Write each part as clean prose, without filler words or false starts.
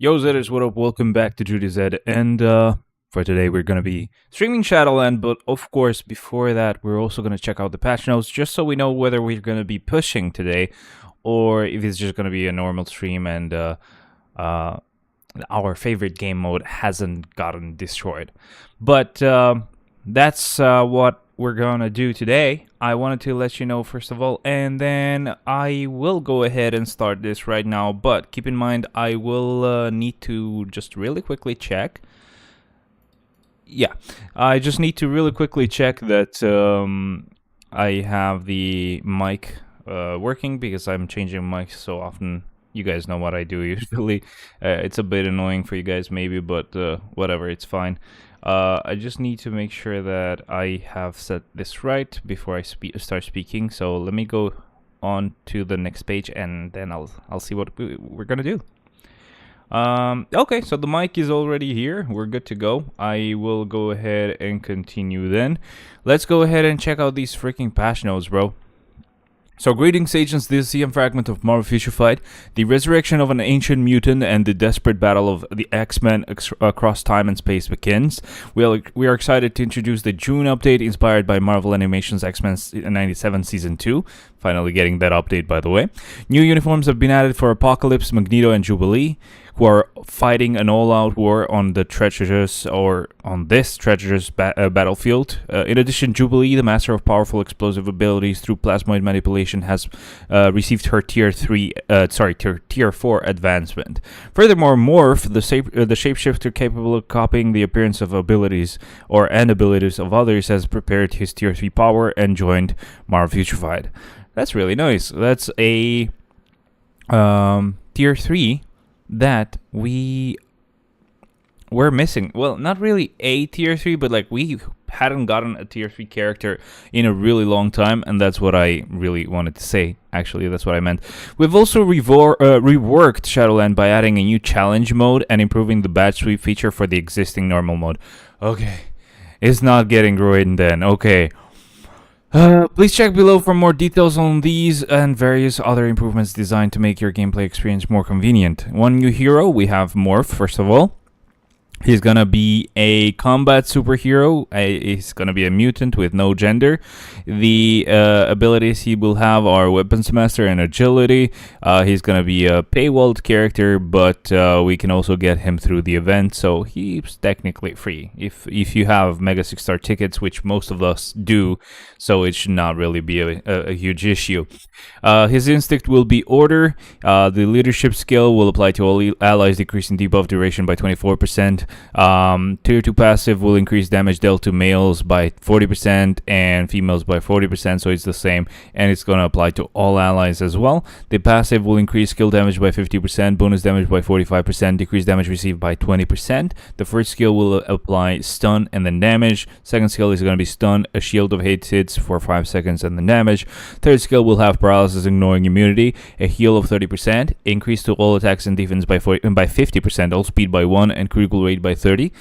Yo, Zedders, what up? Welcome back to Judy Zed. And for today, we're going to be streaming Shadowland. But of course, before that, we're also going to check out the patch notes just so we know whether we're going to be pushing today or if it's just going to be a normal stream and our favorite game mode hasn't gotten destroyed. But that's what we're gonna do today. I wanted to let you know first of all, and then I will go ahead and start this right now. But keep in mind, I will need to just really quickly check. Yeah, I just need to really quickly check that I have the mic working because I'm changing mics so often. You guys know what I do usually. It's a bit annoying for you guys maybe, but whatever, it's fine. I just need to make sure that I have set this right before I start speaking. So let me go on to the next page, and then I'll see what we're gonna do. Okay, so the mic is already here. We're good to go. I will go ahead and continue then. Let's go ahead and check out these freaking patch notes, bro. So greetings agents, this is the fragment of Marvel Future Fight, the resurrection of an ancient mutant and the desperate battle of the X-Men across time and space begins. We are excited to introduce the June update inspired by Marvel Animation's X-Men 97 Season 2. Finally getting that update, by the way. New uniforms have been added for Apocalypse, Magneto, and Jubilee, who are fighting an all-out war on this treacherous battlefield. In addition, Jubilee, the master of powerful explosive abilities through plasmoid manipulation, has received her Tier 4 advancement. Furthermore, Morph, the shapeshifter capable of copying the appearance of abilities of others, has prepared his Tier 3 power and joined Marvel Future Fight. That's really nice. That's a Tier 3 that we were missing. Well, not really a Tier 3, but like we hadn't gotten a Tier 3 character in a really long time, and that's what I really wanted to say. Actually, that's what I meant. We've also reworked Shadowland by adding a new challenge mode and improving the badge sweep feature for the existing normal mode. Okay, it's not getting ruined then. Okay. Please check below for more details on these and various other improvements designed to make your gameplay experience more convenient. One new hero, we have Morph, first of all. He's gonna be a combat superhero. He's gonna be a mutant with no gender. The abilities he will have are Weapons Master and Agility. He's gonna be a paywalled character, but we can also get him through the event, so he's technically free if you have Mega 6-star tickets, which most of us do, so it should not really be a huge issue. His instinct will be Order. The leadership skill will apply to all allies, decreasing debuff duration by 24%. Tier 2 passive will increase damage dealt to males by 40% and females by 40%, so it's the same, and it's going to apply to all allies as well. The passive will increase skill damage by 50%, bonus damage by 45%, decrease damage received by 20%. The first skill will apply stun and then damage. Second skill is going to be stun, a shield of hits for 5 seconds and then damage. Third skill will have paralysis, ignoring immunity, a heal of 30%, increase to all attacks and defense by 50%, all speed by 1, and critical rate by 30.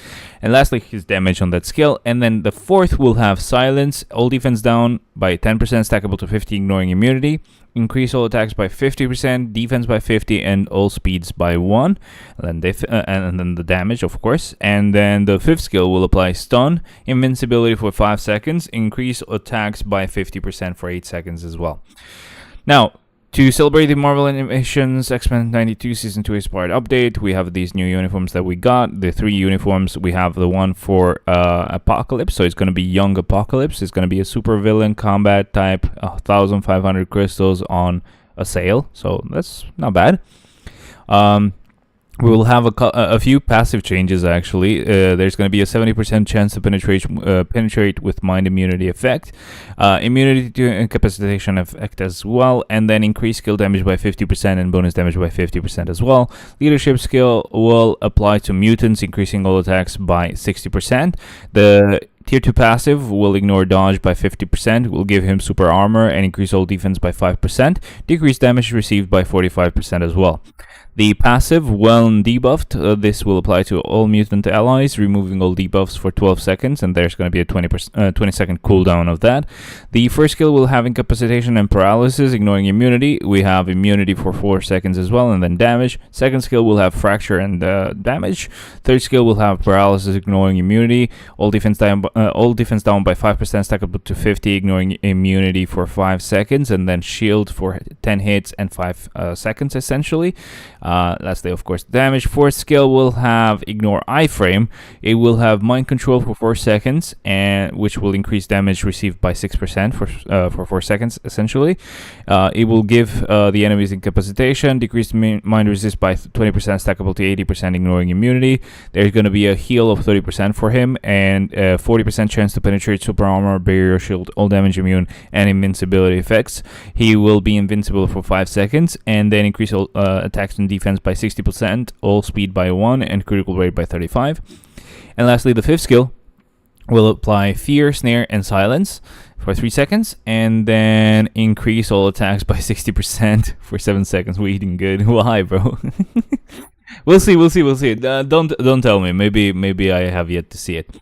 And lastly, his damage on that skill. And then the fourth will have silence, all defense down by 10%, stackable to 50, ignoring immunity, increase all attacks by 50%, defense by 50, and all speeds by 1, and then the damage, of course. And then the fifth skill will apply stun, invincibility for 5 seconds, increase attacks by 50% for 8 seconds as well. Now, to celebrate the Marvel Animations X-Men 92 Season 2 Inspired update, we have these new uniforms that we got. The 3 uniforms, we have the one for Apocalypse, so it's going to be Young Apocalypse. It's going to be a super villain combat type, 1,500 crystals on a sale, so that's not bad. We will have a few passive changes, actually. There's going to be a 70% chance to penetrate with mind immunity effect, immunity to incapacitation effect as well, and then increase skill damage by 50% and bonus damage by 50% as well. Leadership skill will apply to mutants, increasing all attacks by 60%. The Tier 2 passive will ignore dodge by 50%, will give him super armor and increase all defense by 5%, decrease damage received by 45% as well. The passive, when debuffed, this will apply to all mutant allies, removing all debuffs for 12 seconds, and there's going to be a 20-second cooldown of that. The first skill will have incapacitation and paralysis, ignoring immunity. We have immunity for 4 seconds as well, and then damage. Second skill will have fracture and damage. Third skill will have paralysis, ignoring immunity. All defense down by 5%, stackable to 50, ignoring immunity for 5 seconds, and then shield for 10 hits and 5 seconds, essentially. Lastly, of course, damage. Fourth skill will have ignore iframe. It will have mind control for 4 seconds, and which will increase damage received by 6% for 4 seconds, essentially. It will give the enemies incapacitation, decrease mind resist by 20%, stackable to 80%, ignoring immunity. There's going to be a heal of 30% for him, and 40% chance to penetrate super armor, barrier shield, all damage immune, and invincibility effects. He will be invincible for 5 seconds, and then increase all attacks and defense by 60%, all speed by 1, and critical rate by 35. And lastly, the fifth skill will apply fear, snare, and silence for 3 seconds, and then increase all attacks by 60% for 7 seconds. We're eating good. Why, bro? We'll see. Don't tell me. Maybe I have yet to see it.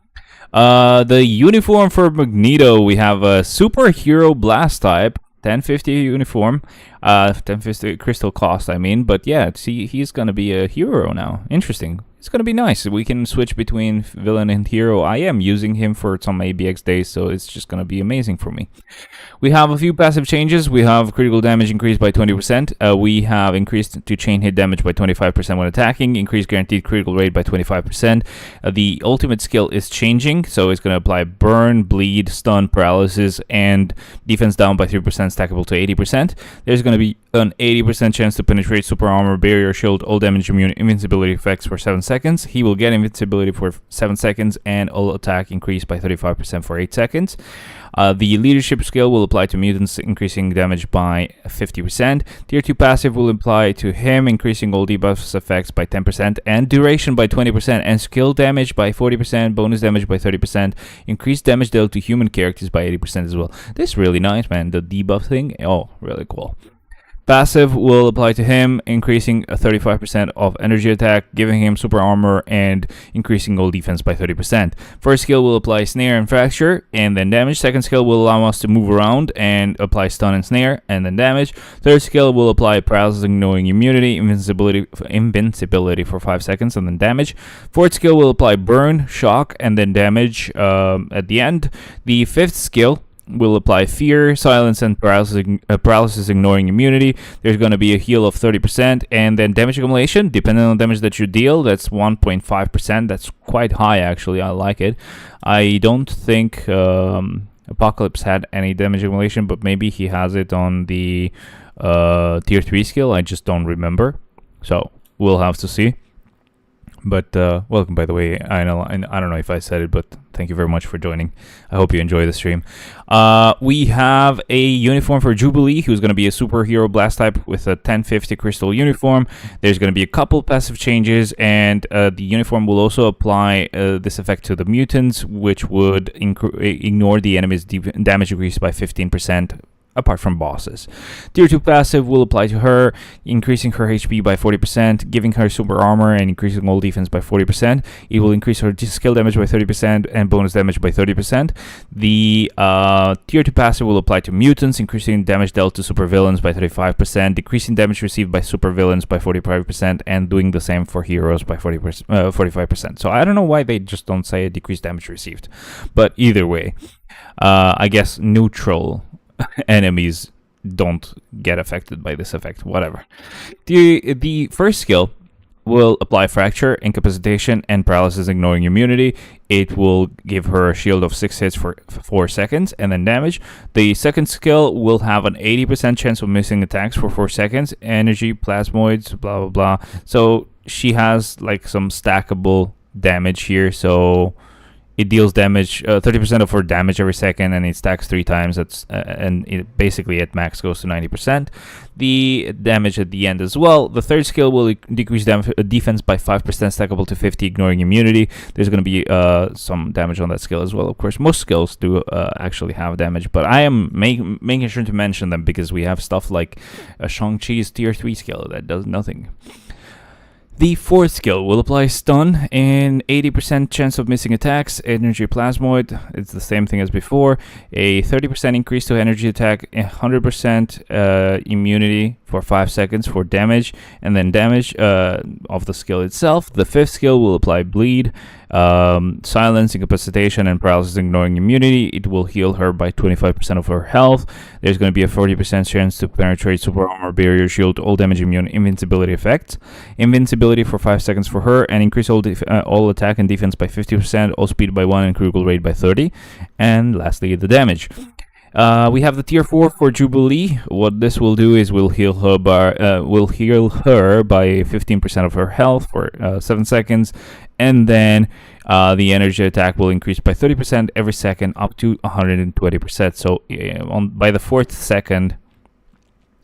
The uniform for Magneto, we have a superhero blast type, 1050 uniform, 1050 crystal cost, I mean. But yeah, see, he's gonna be a hero now. Interesting. It's gonna be nice. We can switch between villain and hero. I am using him for some ABX days, so it's just gonna be amazing for me. We have a few passive changes. We have critical damage increased by 20%. We have increased to chain hit damage by 25% when attacking. Increased guaranteed critical rate by 25%. The ultimate skill is changing, so it's gonna apply burn, bleed, stun, paralysis, and defense down by 3%, stackable to 80%. There's gonna be an 80% chance to penetrate super armor, barrier shield, all damage immune, invincibility effects for 7 seconds. He will get invincibility for 7 seconds, and all attack increased by 35% for 8 seconds. The leadership skill will apply to mutants, increasing damage by 50%. Tier 2 passive will apply to him, increasing all debuffs effects by 10%, and duration by 20%, and skill damage by 40%, bonus damage by 30%, increased damage dealt to human characters by 80% as well. This is really nice, man. The debuff thing, oh, really cool. Passive will apply to him, increasing 35% of energy attack, giving him super armor, and increasing all defense by 30%. First skill will apply snare and fracture, and then damage. Second skill will allow us to move around and apply stun and snare, and then damage. Third skill will apply paralysis, ignoring immunity, invincibility for 5 seconds, and then damage. Fourth skill will apply burn, shock, and then damage at the end. The fifth skill will apply fear, silence, and paralysis, ignoring immunity. There's going to be a heal of 30%, and then damage accumulation, depending on the damage that you deal, that's 1.5%. That's quite high, actually. I like it. I don't think Apocalypse had any damage accumulation, but maybe he has it on the tier 3 skill. I just don't remember, so we'll have to see. But welcome, by the way. I don't know if I said it, but thank you very much for joining. I hope you enjoy the stream. We have a uniform for Jubilee, who's going to be a superhero blast type with a 1050 crystal uniform. There's going to be a couple passive changes, and the uniform will also apply this effect to the mutants, which would ignore the enemy's damage increase by 15%. Apart from bosses. Tier 2 passive will apply to her, increasing her HP by 40%, giving her super armor, and increasing all defense by 40%. It will increase her skill damage by 30% and bonus damage by 30%. The Tier 2 passive will apply to mutants, increasing damage dealt to supervillains by 35%, decreasing damage received by supervillains by 45%, and doing the same for heroes by 45%. So I don't know why they just don't say decreased damage received. But either way, I guess neutral enemies don't get affected by this effect, whatever. The first skill will apply fracture, incapacitation, and paralysis, ignoring immunity. It will give her a shield of 6 hits for 4 seconds, and then damage. The second skill will have an 80% chance of missing attacks for 4 seconds, energy, plasmoids, blah blah blah. So she has like some stackable damage here, so it deals damage, 30% of her damage every second, and it stacks 3 times. And it basically at max goes to 90%. The damage at the end as well. The third skill will decrease defense by 5%, stackable to 50, ignoring immunity. There's going to be some damage on that skill as well. Of course, most skills do actually have damage, but I am making sure to mention them because we have stuff like Shang-Chi's tier 3 skill that does nothing. The fourth skill will apply stun and 80% chance of missing attacks. Energy Plasmoid, it's the same thing as before. A 30% increase to energy attack, 100% immunity for 5 seconds for damage, and then damage of the skill itself. The fifth skill will apply bleed, silence, incapacitation, and paralysis ignoring immunity. It will heal her by 25% of her health. There's going to be a 40% chance to penetrate super armor, barrier, shield, all damage immune, invincibility effects. Invincibility for 5 seconds for her, and increase all attack and defense by 50%, all speed by 1, and critical rate by 30. And lastly, the damage. We have the tier 4 for Jubilee. What this will do is will heal her by 15% of her health for 7 seconds, and then the energy attack will increase by 30% every second up to 120%. So by the 4th second,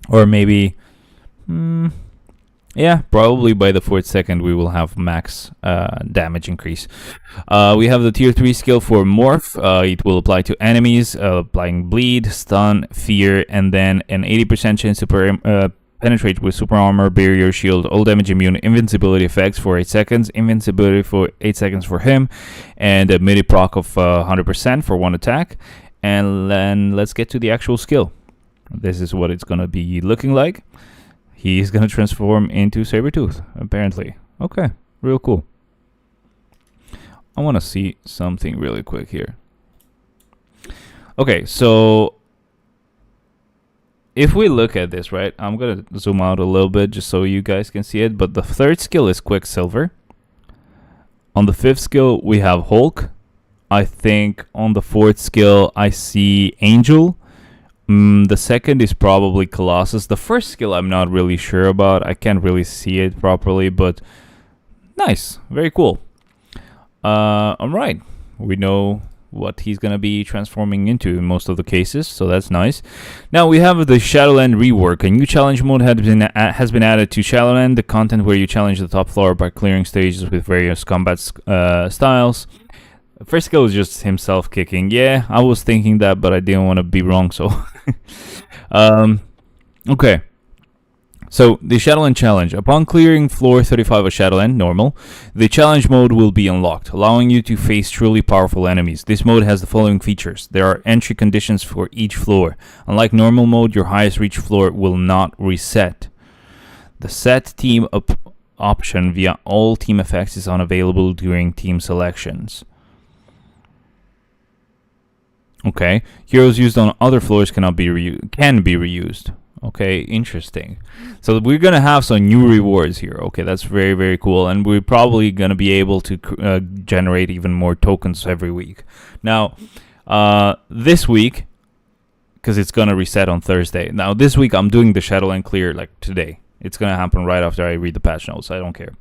or maybe probably by the 4th second, we will have max damage increase. We have the tier 3 skill for Morph. It will apply to enemies, applying bleed, stun, fear, and then an 80% chance to penetrate with super armor, barrier, shield, all damage immune, invincibility effects for 8 seconds, invincibility for 8 seconds for him, and a midi proc of 100% for 1 attack. And then let's get to the actual skill. This is what it's going to be looking like. He's going to transform into Sabretooth, apparently. Okay, real cool. I want to see something really quick here. Okay, so if we look at this, right, I'm going to zoom out a little bit just so you guys can see it. But the 3rd skill is Quicksilver. On the 5th skill, we have Hulk. I think on the 4th skill, I see Angel. The 2nd is probably Colossus. The 1st skill I'm not really sure about. I can't really see it properly, but nice. Very cool. Alright. We know what he's going to be transforming into in most of the cases, so that's nice. Now we have the Shadowland rework. A new challenge mode has been added to Shadowland, the content where you challenge the top floor by clearing stages with various combat styles. First skill is just himself kicking. Yeah, I was thinking that, but I didn't want to be wrong, so... okay. So, the Shadowland challenge. Upon clearing floor 35 of Shadowland, normal, the challenge mode will be unlocked, allowing you to face truly powerful enemies. This mode has the following features. There are entry conditions for each floor. Unlike normal mode, your highest reach floor will not reset. The set team option via all team effects is unavailable during team selections. Okay, heroes used on other floors can be reused. Okay, interesting. So we're gonna have some new rewards here. Okay, that's very, very cool, and we're probably gonna be able to generate even more tokens every week. Now, this week, because it's gonna reset on Thursday. Now, this week I'm doing the Shadowland clear like today. It's going to happen right after I read the patch notes. I don't care.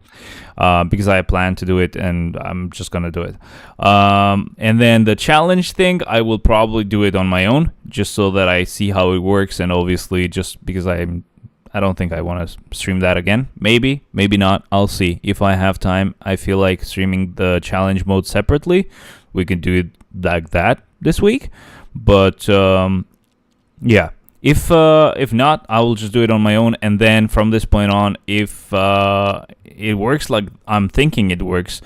Because I plan to do it, and I'm just going to do it. And then the challenge thing, I will probably do it on my own, just so that I see how it works. And obviously, just because I don't think I want to stream that again. Maybe, maybe not. I'll see. If I have time, I feel like streaming the challenge mode separately. We can do it like that this week. But, yeah. If not, I will just do it on my own, and then from this point on, if it works like I'm thinking it works,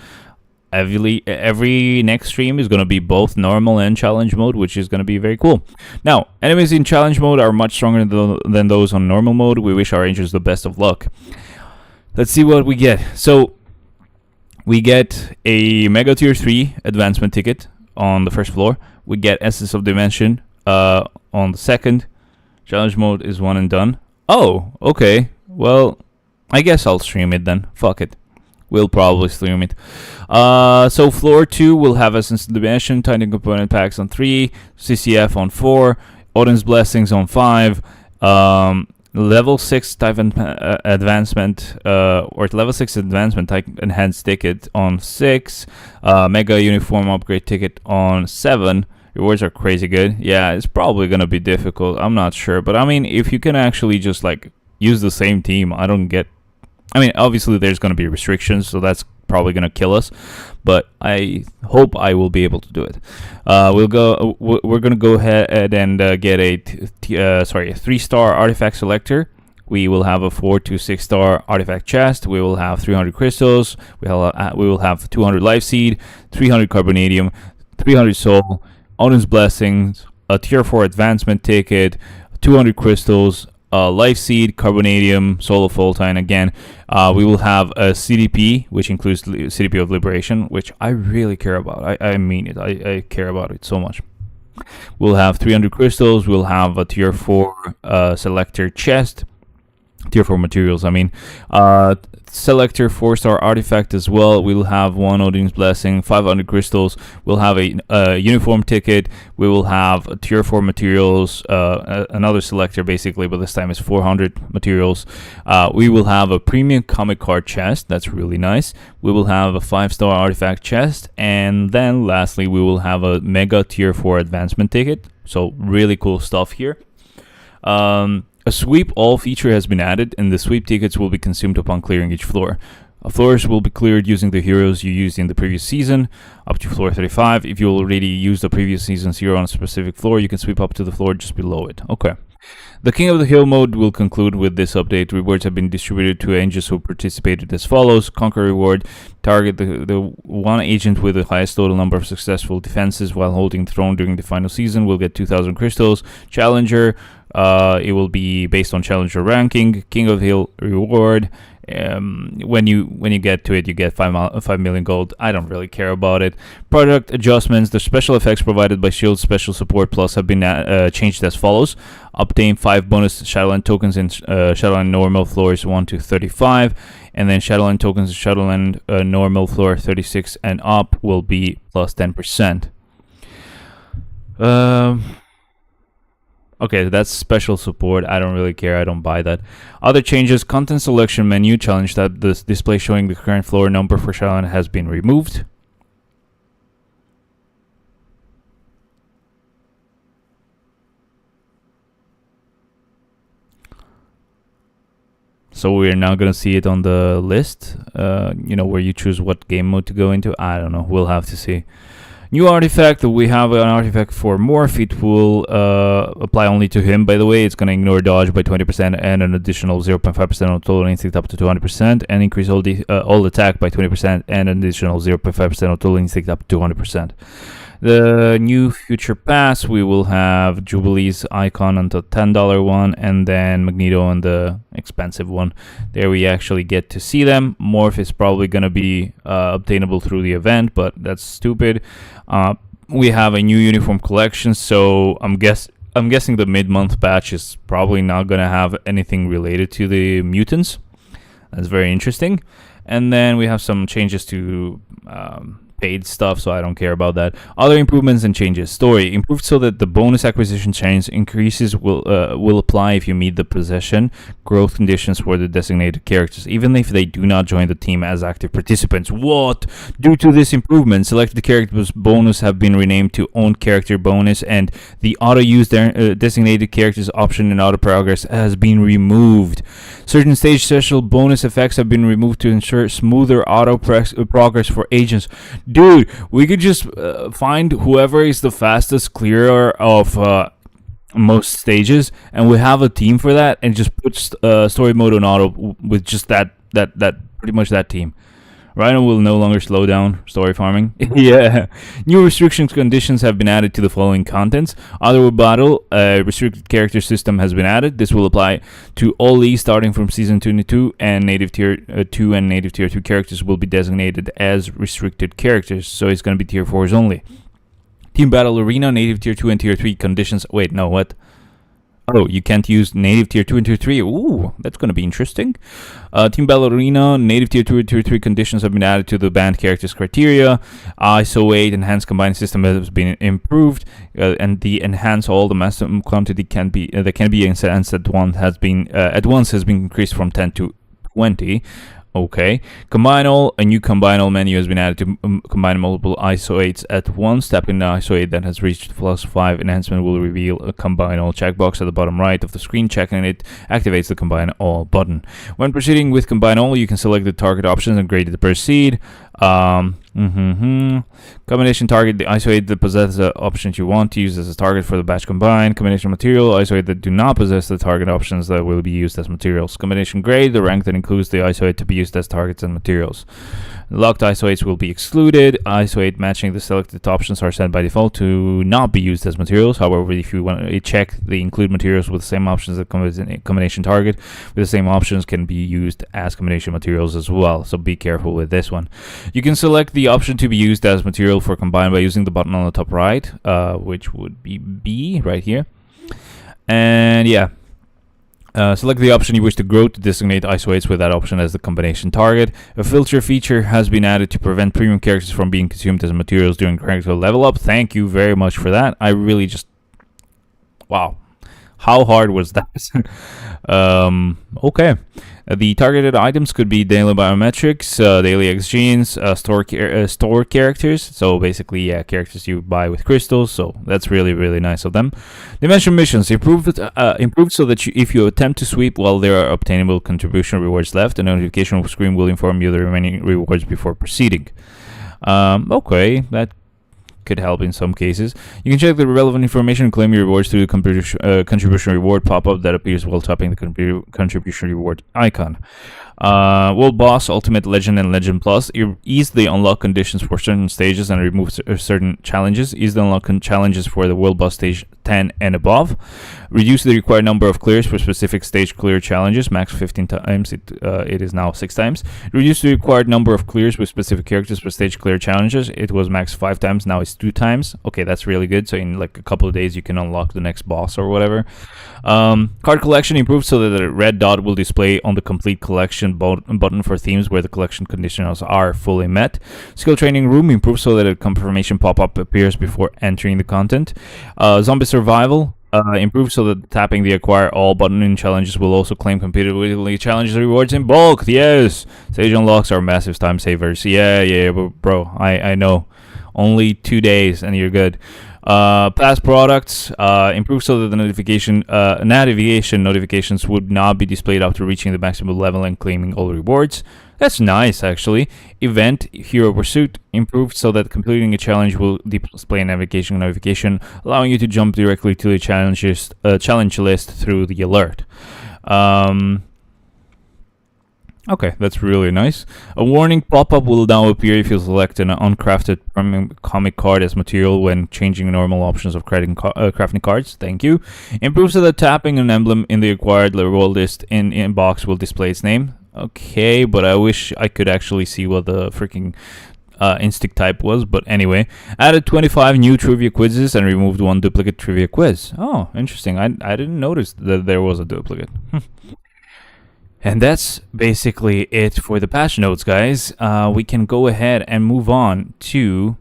every next stream is going to be both normal and challenge mode, which is going to be very cool. Now, enemies in challenge mode are much stronger than those on normal mode. We wish our rangers the best of luck. Let's see what we get. So, we get a Mega Tier 3 advancement ticket on the first floor. We get Essence of Dimension on the second. Challenge mode is one and done. Oh, okay. Well, I guess I'll stream it then. Fuck it. We'll probably stream it. So floor 2 will have Essence of Dimension, Titan Component Packs on 3, CCF on 4, Odin's Blessings on 5, level 6 Titan Advancement, or level 6 Advancement Titan Enhanced Ticket on 6, Mega Uniform Upgrade Ticket on 7. Rewards are crazy good. Yeah, it's probably gonna be difficult. I'm not sure, but I mean, if you can actually just like use the same team, I mean, obviously there's gonna be restrictions, so that's probably gonna kill us. But I hope I will be able to do it. We're gonna go ahead and get a 3-star artifact selector We will have a 4 to 6 star artifact chest. We will have 300 crystals. We will have 200 life seed, 300 carbonadium, 300 soul, Odin's blessings, a tier 4 advancement ticket, 200 crystals, life seed, carbonadium, soul of Voltine again. We will have a CDP, which includes CDP of Liberation, which I really care about. I mean it. I care about it so much. We'll have 300 crystals. We'll have a tier 4 selector chest. Tier 4 materials, I mean. Selector 4-star artifact as well. We'll have 1 Odin's blessing, 500 crystals. We'll have a uniform ticket. We will have a tier 4 materials, another selector basically, but this time it's 400 materials. We will have a premium comic card chest. That's really nice. We will have a 5-star artifact chest, and then lastly we will have a mega tier 4 advancement ticket. So really cool stuff here. A sweep all feature has been added, and the sweep tickets will be consumed upon clearing each floor. Floors will be cleared using the heroes you used in the previous season, up to floor 35. If you already used the previous season's hero on a specific floor, you can sweep up to the floor just below it. Okay. The King of the Hill mode will conclude with this update. Rewards have been distributed to agents who participated as follows. Conquer reward. Target the one agent with the highest total number of successful defenses while holding throne during the final season will get 2,000 crystals. Challenger. It will be based on challenger ranking. King of the Hill reward. When you get to it, you get 5 million gold. I don't really care about it. Product adjustments. The special effects provided by Shield Special Support Plus have been changed as follows. Obtain 5 bonus Shadowland tokens in Shadowland normal floors 1 to 35, and then Shadowland tokens in Shadowland normal floor 36 and up will be plus 10%. Okay, that's special support. I don't really care. I don't buy that. Other changes. Content selection menu challenge that the display showing the current floor number for Shadowland has been removed. So we're now going to see it on the list, where you choose what game mode to go into. I don't know. We'll have to see. New artifact. We have an artifact for Morph. It will apply only to him, by the way. It's going to ignore dodge by 20% and an additional 0.5% on total instinct up to 200%, and increase all attack by 20% and an additional 0.5% on total instinct up to 200%. The new future pass, we will have Jubilee's icon on the $10 one, and then Magneto on the expensive one. There we actually get to see them. Morph is probably going to be obtainable through the event, but that's stupid. We have a new uniform collection, so I'm guessing the mid-month patch is probably not going to have anything related to the mutants. That's very interesting. And then we have some changes to paid stuff, so I don't care about that. Other improvements and changes. Story improved so that the bonus acquisition chains increases will apply if you meet the possession growth conditions for the designated characters, even if they do not join the team as active participants. What? Due to this improvement, selected characters bonus have been renamed to own character bonus, and the auto use designated characters option in auto progress has been removed. Certain stage special bonus effects have been removed to ensure smoother auto progress for agents. Dude, we could just find whoever is the fastest clearer of most stages, and we have a team for that, and just put story mode on auto with just that pretty much that team. Rhino will no longer slow down story farming. Yeah. New restrictions conditions have been added to the following contents. Other battle, restricted character system has been added. This will apply to all leagues starting from season 22, and native tier 2 and native tier 2 characters will be designated as restricted characters, so it's going to be tier 4s only. Team battle arena, native tier 2 and tier 3 conditions. Wait, no, what? Oh, you can't use native tier 2 and tier 3. Ooh, that's going to be interesting. Team Battle Arena, native tier 2 and tier 3 conditions have been added to the banned characters criteria. ISO 8 enhanced combined system has been improved, and the enhance all the maximum quantity can be enhanced at once has been increased from 10 to 20. Okay. Combine all. A new combine all menu has been added to combine multiple ISO 8s at once. Tapping the ISO 8 that has reached +5 enhancement will reveal a combine all checkbox at the bottom right of the screen. Checking it activates the combine all button. When proceeding with combine all, you can select the target options and grade it to proceed. Mm-hmm. Combination target, the isolate that possess the options you want to use as a target for the batch combined. Combination material, isolate that do not possess the target options that will be used as materials. Combination grade, the rank that includes the isolate to be used as targets and materials. Locked isolates will be excluded. Isolate matching the selected options are set by default to not be used as materials. However, if you want to check the include materials with the same options that combination target, with the same options can be used as combination materials as well. So be careful with this one. You can select the option to be used as material for combined by using the button on the top right, which would be B right here. And yeah. Select the option you wish to grow to designate isolates with that option as the combination target. A filter feature has been added to prevent premium characters from being consumed as materials during character level up. Thank you very much for that. I really just... Wow. How hard was that? Okay. The targeted items could be daily biometrics, daily X genes, store characters. So basically, yeah, characters you buy with crystals. So that's really, really nice of them. Dimension missions improved so that if you attempt to sweep while there are obtainable contribution rewards left, a notification screen will inform you of the remaining rewards before proceeding. Okay, that could help in some cases. You can check the relevant information and claim your rewards through the contribution reward pop-up that appears while tapping the contribution reward icon. World Boss, Ultimate, Legend, and Legend Plus ease the unlock conditions for certain stages and remove certain challenges. Ease the unlock challenges for the World Boss stage 10 and above. Reduce the required number of clears for specific stage clear challenges, max 15 times. It is now 6 times. Reduce the required number of clears with specific characters for stage clear challenges. It was max 5 times, now it's 2 times. Okay, that's really good. So in like a couple of days, you can unlock the next boss or whatever. Card collection improved so that the red dot will display on the complete collection button for themes where the collection conditions are fully met. Skill training room improved so that a confirmation pop-up appears before entering the content. Zombie survival improved so that tapping the acquire all button in challenges will also claim competitively challenges rewards in bulk. Yes, stage unlocks are massive time savers. Yeah, bro, I know. Only 2 days and you're good. Past products improved so that the navigation notifications would not be displayed after reaching the maximum level and claiming all rewards. That's nice, actually. Event Hero Pursuit improved so that completing a challenge will display a navigation notification, allowing you to jump directly to the challenge list through the alert. Okay, that's really nice. A warning pop-up will now appear if you select an uncrafted premium comic card as material when changing normal options of crafting cards. Thank you. Improves so that tapping an emblem in the acquired role list in box will display its name. Okay, but I wish I could actually see what the freaking instinct type was, but anyway. Added 25 new trivia quizzes and removed 1 duplicate trivia quiz. Oh, interesting. I didn't notice that there was a duplicate. And that's basically it for the patch notes, guys. We can go ahead and move on to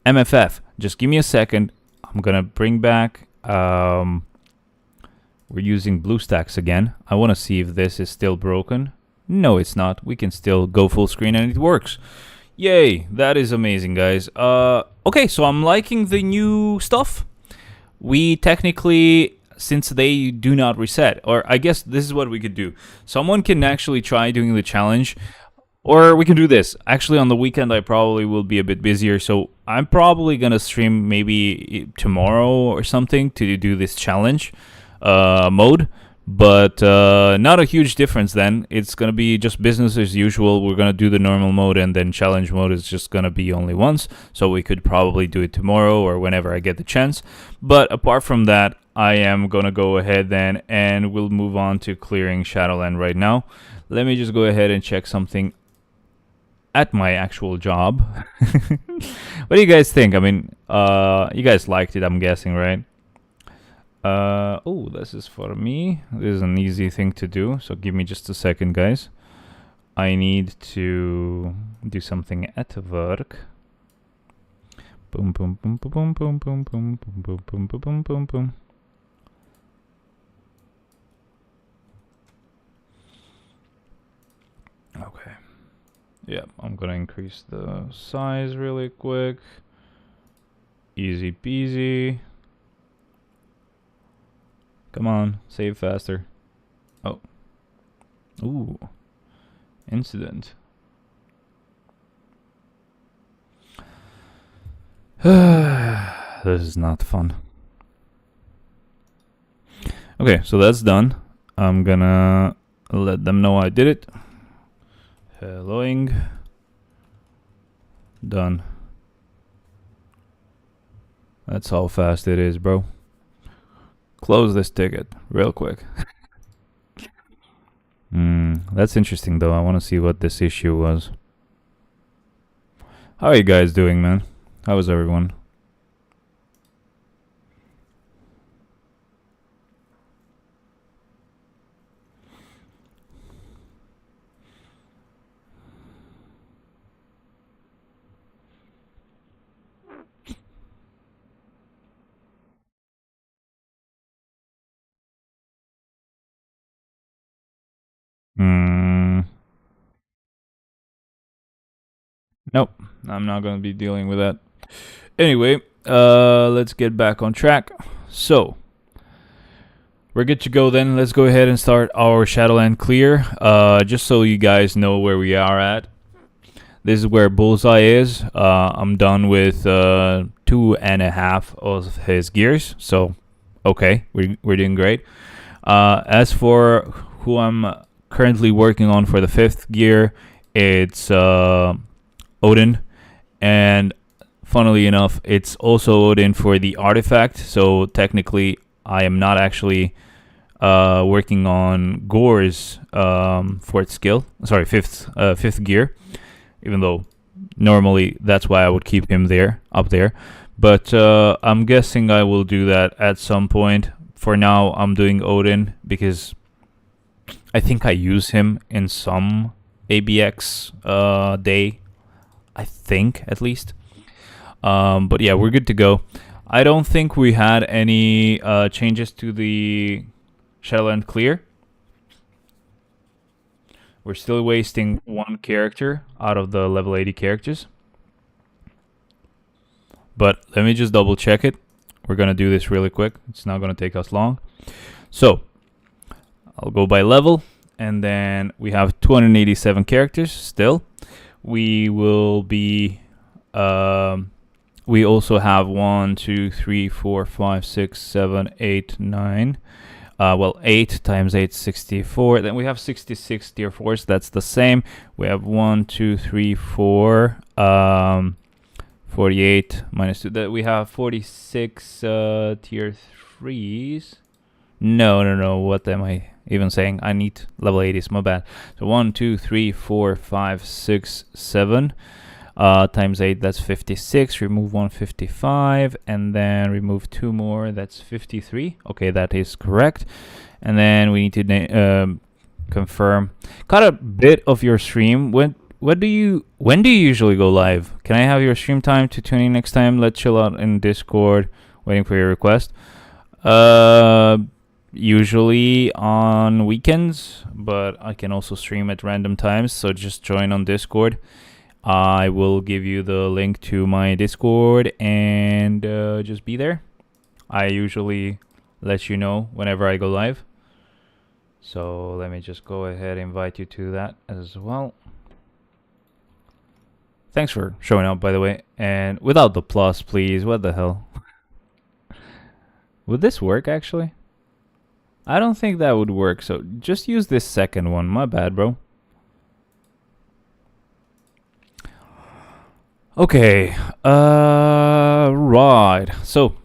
MFF. Just give me a second. I'm gonna bring back... we're using BlueStacks again. I want to see if this is still broken. No, it's not. We can still go full screen and it works. Yay, that is amazing, guys. Okay, so I'm liking the new stuff. We technically... Since they do not reset, or I guess this is what we could do. Someone can actually try doing the challenge, or we can do this. Actually, on the weekend, I probably will be a bit busier, so I'm probably gonna stream maybe tomorrow or something to do this challenge mode. But not a huge difference then. It's gonna be just business as usual. We're gonna do the normal mode, and then challenge mode is just gonna be only once. So we could probably do it tomorrow or whenever I get the chance. But apart from that, I am gonna go ahead then, and we'll move on to clearing Shadowland right now. Let me just go ahead and check something at my actual job. What do you guys think? I mean, you guys liked it, I'm guessing, right? Oh, this is for me. This is an easy thing to do, so give me just a second, guys. I need to do something at work. Boom, boom, boom, boom, boom, boom, boom, boom, boom, boom, boom, boom, boom, boom. Okay. Yeah, I'm gonna increase the size really quick. Easy peasy. Come on, save faster. Oh. Ooh. Incident. This is not fun. Okay, so that's done. I'm gonna let them know I did it. Helloing. Done. That's how fast it is, bro. Close this ticket real quick. That's interesting though. I want to see what this issue was. How are you guys doing, man? How is everyone? Nope, I'm not gonna be dealing with that. Anyway, let's get back on track. So, we're good to go then. Let's go ahead and start our Shadowland clear. Just so you guys know where we are at. This is where Bullseye is. I'm done with 2.5 of his gears. So, okay, we're doing great. As for who I'm currently working on for the 5th gear, it's Odin, and funnily enough, it's also Odin for the artifact. So technically, I am not actually working on Gore's 4th skill. Sorry, 5th gear. Even though normally that's why I would keep him up there. But I'm guessing I will do that at some point. For now, I'm doing Odin because I think I use him in some ABX day. I think, at least. But yeah, we're good to go. I don't think we had any changes to the Shadowland clear. We're still wasting 1 character out of the level 80 characters. But let me just double check it. We're going to do this really quick. It's not going to take us long. So, I'll go by level. And then we have 287 characters still. We will be... we also have 1, 2, 3, 4, 5, 6, 7, 8, 9... 8 times 8 is 64. Then we have 66 tier 4s. That's the same. We have 1, 2, 3, 4. 48 minus 2. That we have 46 tier 3s. No. What am I even saying? I need level 80s. My bad. So 1, 2, 3, 4, 5, 6, 7. Times 8, that's 56. Remove 155, and then remove 2 more. That's 53. Okay, that is correct. And then we need to confirm. Caught a bit of your stream. When do you usually go live? Can I have your stream time to tune in next time? Let's chill out in Discord, waiting for your request. Usually on weekends, but I can also stream at random times. So just join on Discord. I will give you the link to my Discord and just be there. I usually let you know whenever I go live. So let me just go ahead and invite you to that as well. Thanks for showing up, by the way. And without the plus, please. What the hell? Would this work, actually? I don't think that would work. So just use this second one. My bad, bro. Okay, right. So,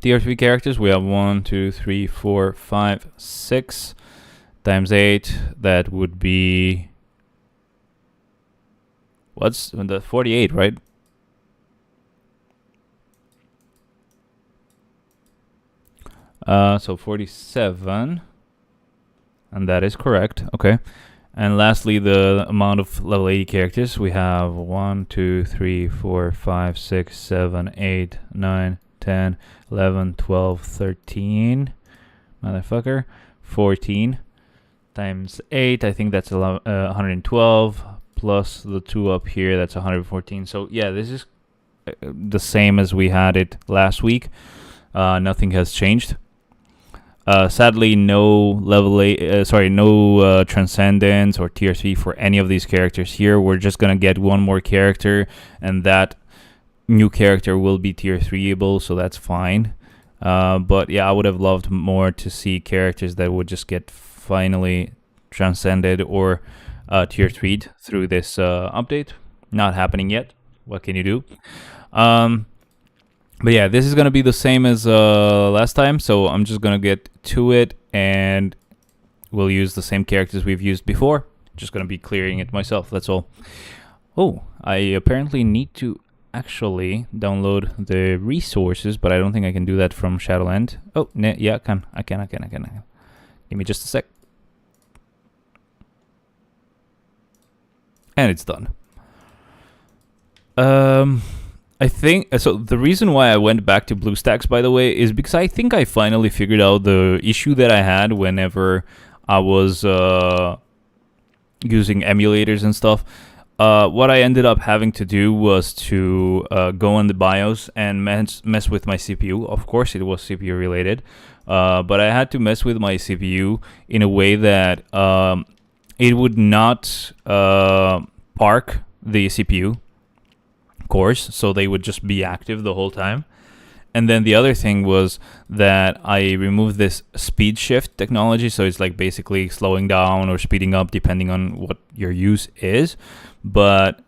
tier 3 characters, we have 1, 2, 3, 4, 5, 6 times 8. That would be... What's the 48, right? So 47. And that is correct. Okay. And lastly, the amount of level 80 characters. We have 1, 2, 3, 4, 5, 6, 7, 8, 9, 10, 11, 12, 13. Motherfucker. 14 times 8. I think that's 112. Plus the 2 up here. That's 114. So, yeah, this is the same as we had it last week. Nothing has changed. Sadly, no level 8, no Transcendence or Tier 3 for any of these characters here. We're just gonna get one more character, and that new character will be tier 3able, so that's fine. But yeah, I would have loved more to see characters that would just get finally transcended or tier 3'd through this update. Not happening yet. What can you do? But yeah, this is gonna be the same as last time, so I'm just gonna get to it, and we'll use the same characters we've used before. Just gonna be clearing it myself, that's all. Oh, I apparently need to actually download the resources, but I don't think I can do that from Shadowland. Oh, yeah, I can. Give me just a sec. And it's done. I think so. The reason why I went back to BlueStacks, by the way, is because I think I finally figured out the issue that I had whenever I was using emulators and stuff. What I ended up having to do was to go on the BIOS and mess with my CPU. Of course, it was CPU related, but I had to mess with my CPU in a way that it would not park the CPU cores, so they would just be active the whole time. And then the other thing was that I removed this speed shift technology, so it's like basically slowing down or speeding up depending on what your use is. But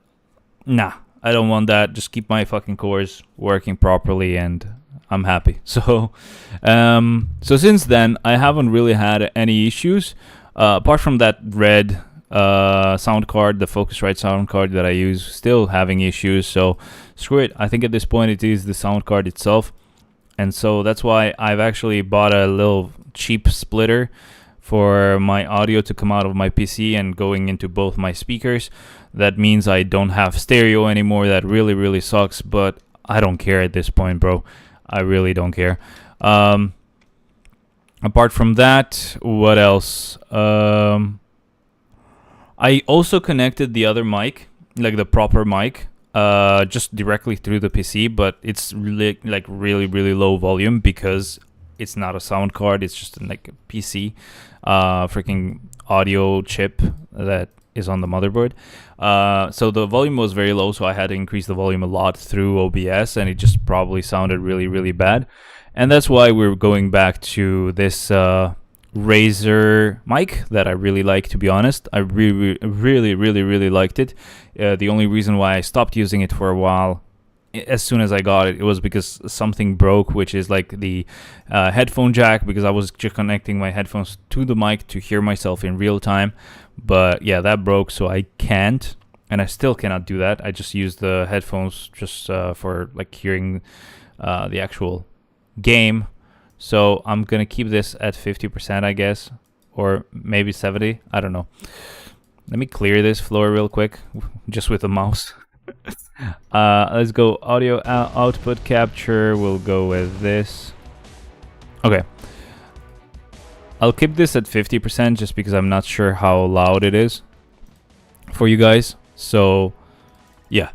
nah, I don't want that. Just keep my fucking cores working properly and I'm happy. So since then I haven't really had any issues apart from that red sound card, the Focusrite sound card that I use, still having issues. So screw it. I think at this point it is the sound card itself, and so that's why I've actually bought a little cheap splitter for my audio to come out of my PC and going into both my speakers. That means I don't have stereo anymore. That really sucks, but I don't care at this point, bro. I really don't care. Apart from that, what else? I also connected the other mic, like the proper mic, just directly through the PC, but it's really low volume because it's not a sound card. It's just like a PC freaking audio chip that is on the motherboard. So the volume was very low, so I had to increase the volume a lot through OBS, and it just probably sounded really bad. And that's why we're going back to this Razer mic that I really like, to be honest. I really liked it. The only reason why I stopped using it for a while, as soon as I got it, it was because something broke, which is like the headphone jack, because I was just connecting my headphones to the mic to hear myself in real time. But yeah, that broke, so I can't, and I still cannot do that. I just use the headphones just for like hearing the actual game. So I'm gonna keep this at 50%, I guess, or maybe 70. I don't know. Let me clear this floor real quick, just with the mouse. Let's go audio output capture. We'll go with this. Okay. I'll keep this at 50% just because I'm not sure how loud it is for you guys. So, yeah.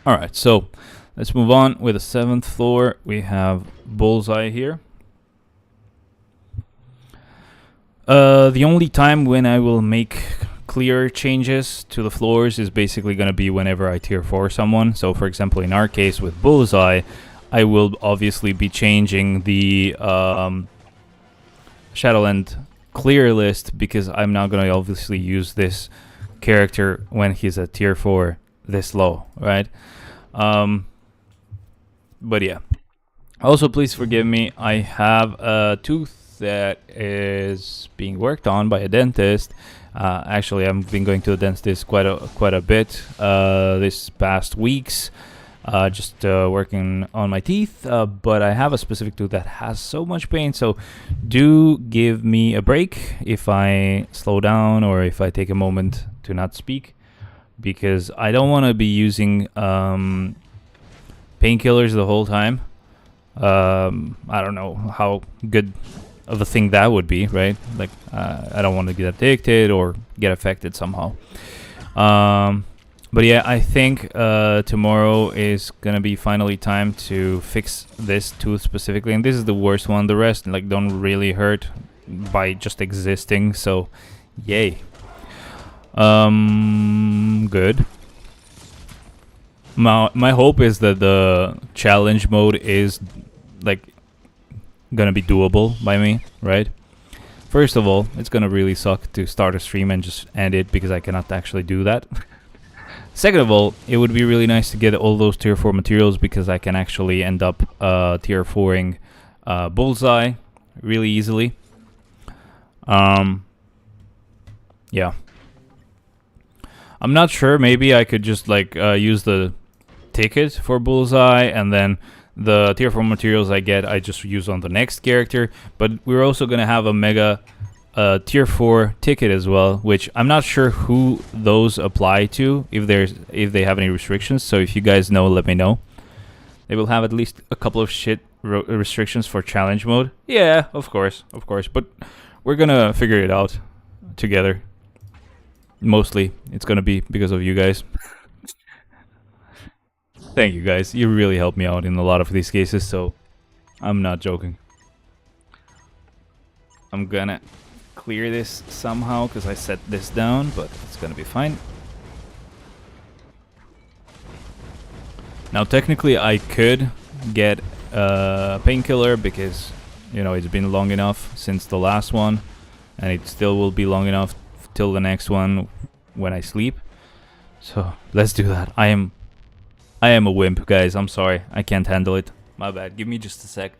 All right, so let's move on with the 7th floor. We have Bullseye here. The only time when I will make clear changes to the floors is basically going to be whenever I tier 4 someone. So for example, in our case with Bullseye, I will obviously be changing the Shadowland clear list, because I'm not going to obviously use this character when he's at tier 4 this low, right? But yeah. Also, please forgive me. I have a tooth that is being worked on by a dentist. Actually, I've been going to the dentist quite a bit this past weeks, just working on my teeth. But I have a specific tooth that has so much pain. So do give me a break if I slow down or if I take a moment to not speak, because I don't want to be using painkillers the whole time. I don't know how good of a thing that would be, right? Like, I don't want to get addicted or get affected somehow. But yeah, I think tomorrow is gonna be finally time to fix this tooth specifically, and this is the worst one. The rest like don't really hurt by just existing, so yay. Good. My hope is that the challenge mode is like gonna be doable by me, right? First of all, it's gonna really suck to start a stream and just end it because I cannot actually do that. Second of all, it would be really nice to get all those tier 4 materials because I can actually end up tier 4ing Bullseye really easily. Yeah. I'm not sure, maybe I could just like use the ticket for Bullseye and then the tier 4 materials I get I just use on the next character, but we're also gonna have a mega tier 4 ticket as well, which I'm not sure who those apply to, if they have any restrictions. So if you guys know, let me know. They will have at least a couple of shit restrictions for challenge mode. Yeah, of course, but we're gonna figure it out together. Mostly it's gonna be because of you guys. Thank you guys, you really helped me out in a lot of these cases, so I'm not joking. I'm gonna clear this somehow because I set this down, but it's gonna be fine. Now technically I could get a painkiller because, you know, it's been long enough since the last one, and it still will be long enough till the next one when I sleep. So let's do that. I am a wimp, guys. I'm sorry. I can't handle it. My bad. Give me just a sec.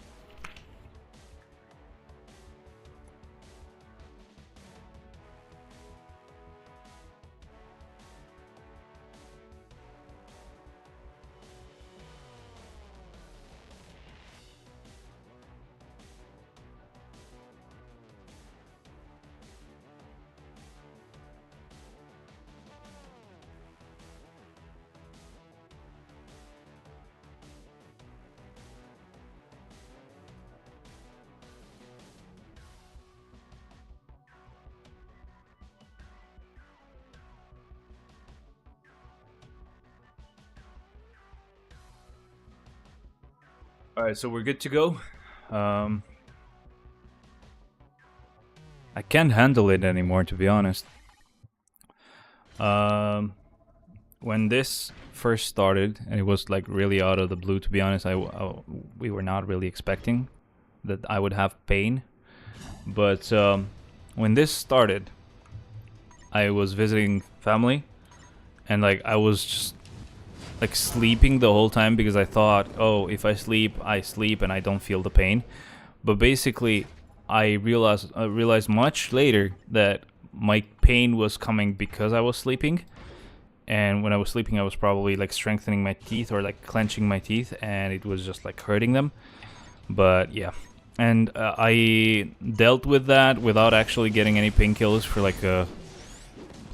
Alright, so we're good to go. I can't handle it anymore, to be honest. When this first started, and it was like really out of the blue, to be honest, we were not really expecting that I would have pain. But when this started, I was visiting family, and like I was just like sleeping the whole time because I thought, oh, if I sleep and I don't feel the pain. But basically I realized much later that my pain was coming because I was sleeping, and when I was sleeping I was probably like strengthening my teeth or like clenching my teeth, and it was just like hurting them. But yeah, and I dealt with that without actually getting any painkillers for like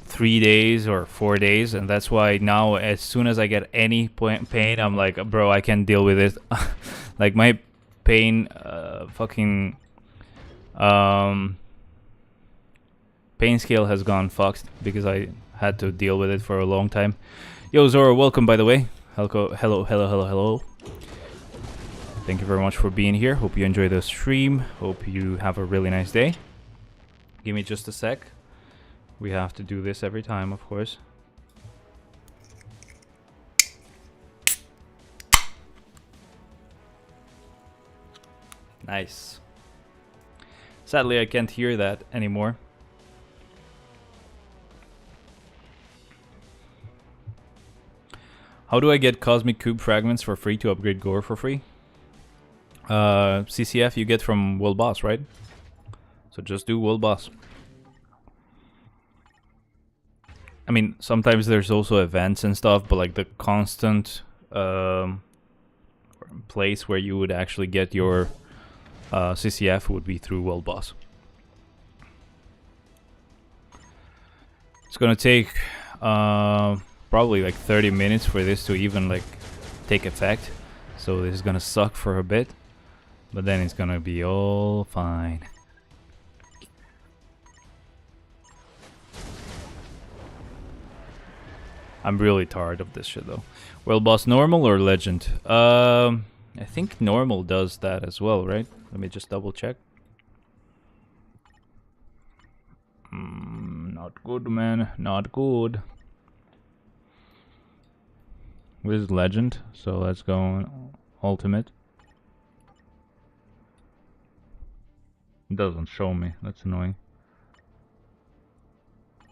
3 days or 4 days, and that's why now as soon as I get any pain, I'm like, bro, I can't deal with it. Like my pain fucking pain scale has gone fucked because I had to deal with it for a long time. Yo Zora, welcome by the way. Hello. Thank you very much for being here. Hope you enjoy the stream. Hope you have a really nice day. Give me just a sec. We have to do this every time, of course. Nice. Sadly, I can't hear that anymore. How do I get Cosmic Cube fragments for free to upgrade Gore for free? CCF you get from World Boss, right? So just do World Boss. I mean, sometimes there's also events and stuff, but like the constant place where you would actually get your CCF would be through World Boss. It's gonna take probably like 30 minutes for this to even like take effect, so this is gonna suck for a bit, but then it's gonna be all fine. I'm really tired of this shit though. World Boss normal or legend? I think normal does that as well, right? Let me just double check. Not Not good, man. Not good. This is legend, so let's go on ultimate. It doesn't show me. That's annoying.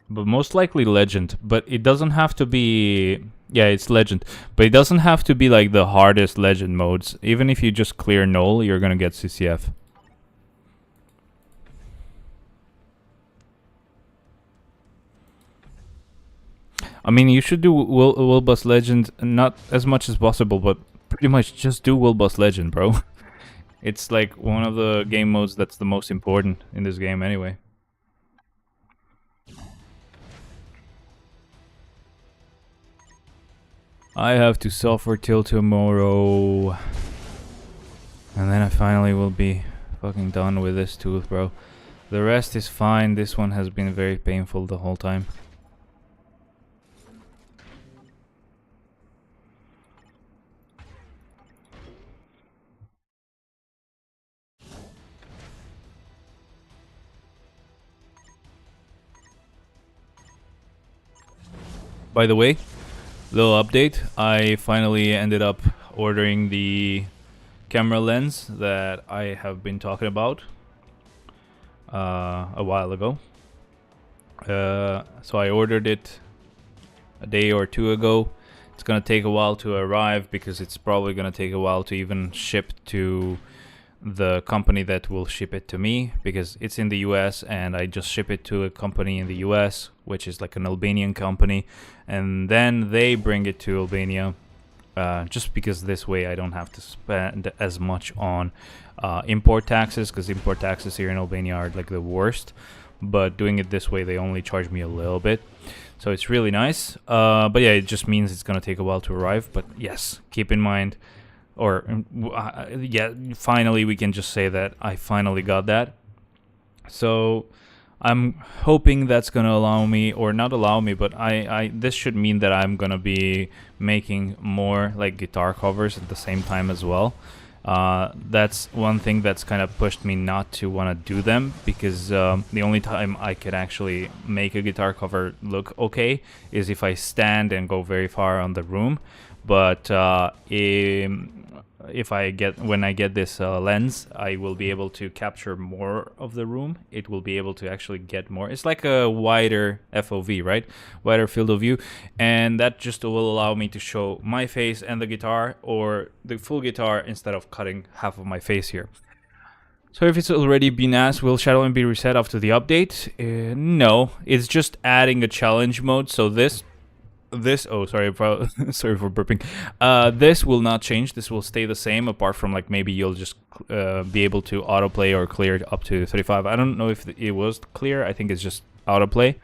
But most likely legend. But it doesn't have to be... Yeah, it's legend. But it doesn't have to be like the hardest legend modes. Even if you just clear null, you're gonna get CCF. I mean, you should do Will Bust Legend not as much as possible, but pretty much just do Will Bust Legend, bro. It's like one of the game modes that's the most important in this game anyway. I have to suffer till tomorrow. And then I finally will be fucking done with this tooth, bro. The rest is fine. This one has been very painful the whole time. By the way, little update. I finally ended up ordering the camera lens that I have been talking about a while ago. So I ordered it a day or two ago. It's gonna take a while to arrive because it's probably gonna take a while to even ship to the company that will ship it to me, because it's in the US and I just ship it to a company in the US, which is like an Albanian company, and then they bring it to Albania, just because this way I don't have to spend as much on import taxes, because import taxes here in Albania are like the worst. But doing it this way, they only charge me a little bit, so it's really nice. But yeah, it just means it's gonna take a while to arrive. But yes, keep in mind, or yeah, finally we can just say that I finally got that. So I'm hoping that's gonna allow me, or not allow me, but this should mean that I'm gonna be making more like guitar covers at the same time as well. That's one thing that's kind of pushed me not to want to do them, because the only time I could actually make a guitar cover look okay is if I stand and go very far on the room. But if I get this lens, I will be able to capture more of the room. It will be able to actually get more. It's like a wider FOV, right? Wider field of view, and that just will allow me to show my face and the guitar, or the full guitar, instead of cutting half of my face here. So if it's already been asked, will Shadowland be reset after the update? No, it's just adding a challenge mode. So this oh, sorry sorry for burping. This will not change. This will stay the same, apart from like maybe you'll just be able to autoplay or clear it up to 35. I don't know if it was clear. I think it's just autoplay.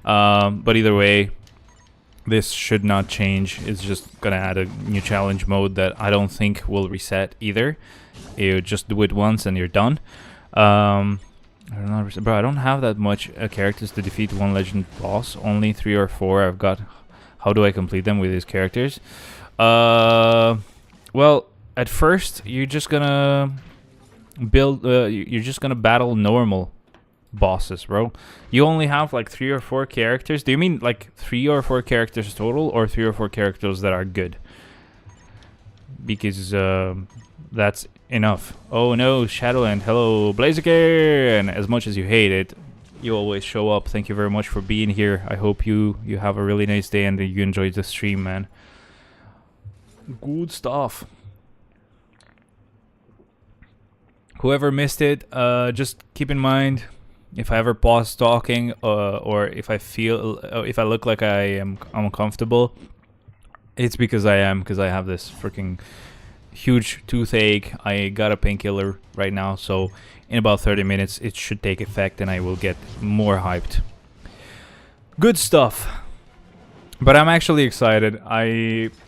But either way, this should not change. It's just gonna add a new challenge mode that I don't think will reset either. You just do it once and you're done. Bro, I don't have that much characters to defeat one legend boss. Only 3 or 4 I've got. How do I complete them with these characters? Well, at first you're just gonna build. You're just gonna battle normal bosses, bro. You only have like 3 or 4 characters. Do you mean like 3 or 4 characters total, or 3 or 4 characters that are good? Because that's enough. Oh no, Shadowland. Hello, Blaziker. And as much as you hate it, you always show up. Thank you very much for being here. I hope you have a really nice day and you enjoyed the stream, man. Good stuff. Whoever missed it, just keep in mind, if I ever pause talking, or if I feel, if I look like I am uncomfortable, it's because I have this freaking huge toothache. I got a painkiller right now, so in about 30 minutes it should take effect and I will get more hyped. Good stuff. But I'm actually excited.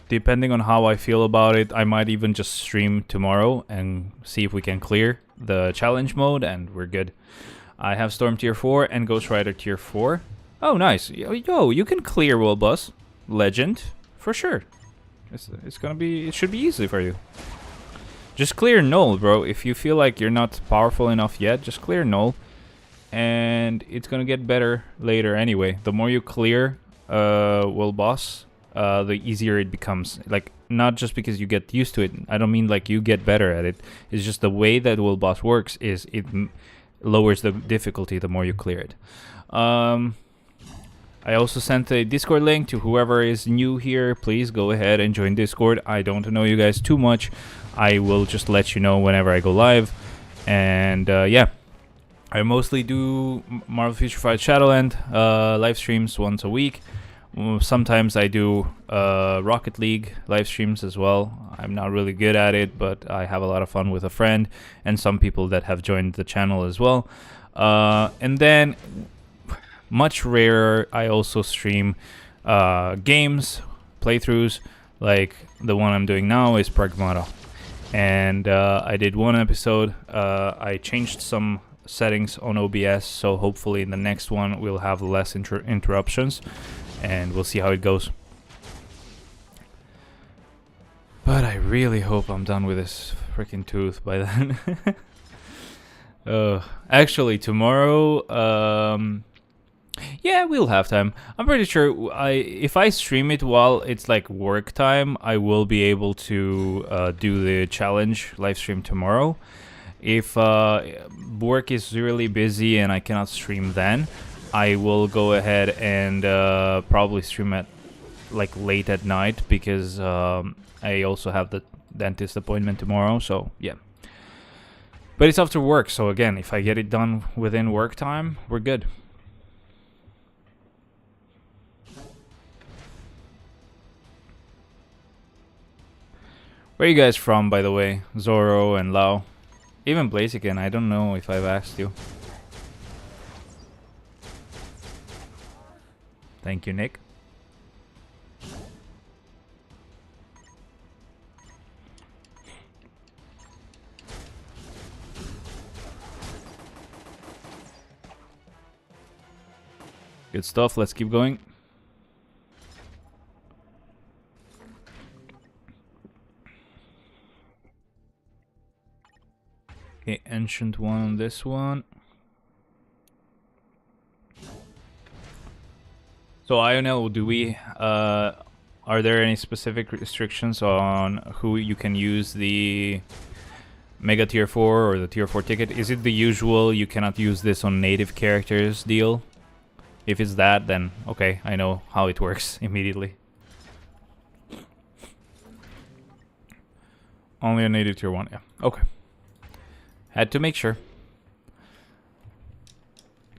Depending on how I feel about it, I might even just stream tomorrow and see if we can clear the challenge mode, and we're good. I have Storm tier 4 and Ghost Rider tier 4. Oh, nice. Yo, you can clear Will Bus Legend for sure. It should be easy for you. Just clear null, bro. If you feel like you're not powerful enough yet, just clear null and it's gonna get better later anyway. The more you clear world boss, the easier it becomes. Like, not just because you get used to it. I don't mean like you get better at it. It's just the way that world boss works is it lowers the difficulty the more you clear it. I also sent a Discord link to whoever is new here. Please go ahead and join Discord. I don't know you guys too much. I will just let you know whenever I go live. And yeah, I mostly do Marvel Future Fight Shadowland live streams once a week. Sometimes I do Rocket League live streams as well. I'm not really good at it, but I have a lot of fun with a friend and some people that have joined the channel as well. And then, much rarer, I also stream games, playthroughs, like the one I'm doing now is Pragmata. And I did one episode. I changed some settings on OBS, so hopefully in the next one we'll have less interruptions. And we'll see how it goes. But I really hope I'm done with this freaking tooth by then. Actually, tomorrow, yeah, we'll have time. I'm pretty sure if I stream it while it's like work time, I will be able to do the challenge live stream tomorrow. If work is really busy and I cannot stream then, I will go ahead and probably stream at like late at night because I also have the dentist appointment tomorrow, so yeah. But it's after work, so again, if I get it done within work time, we're good. Where are you guys from, by the way? Zoro and Lau. Even Blaziken, I don't know if I've asked you. Thank you, Nick. Good stuff, let's keep going. Okay, ancient one on this one. So Ionel, do we are there any specific restrictions on who you can use the Mega Tier 4 or the Tier 4 ticket? Is it the usual you cannot use this on native characters deal? If it's that, then okay, I know how it works immediately. Only a native Tier 1, yeah. Okay. Had to make sure.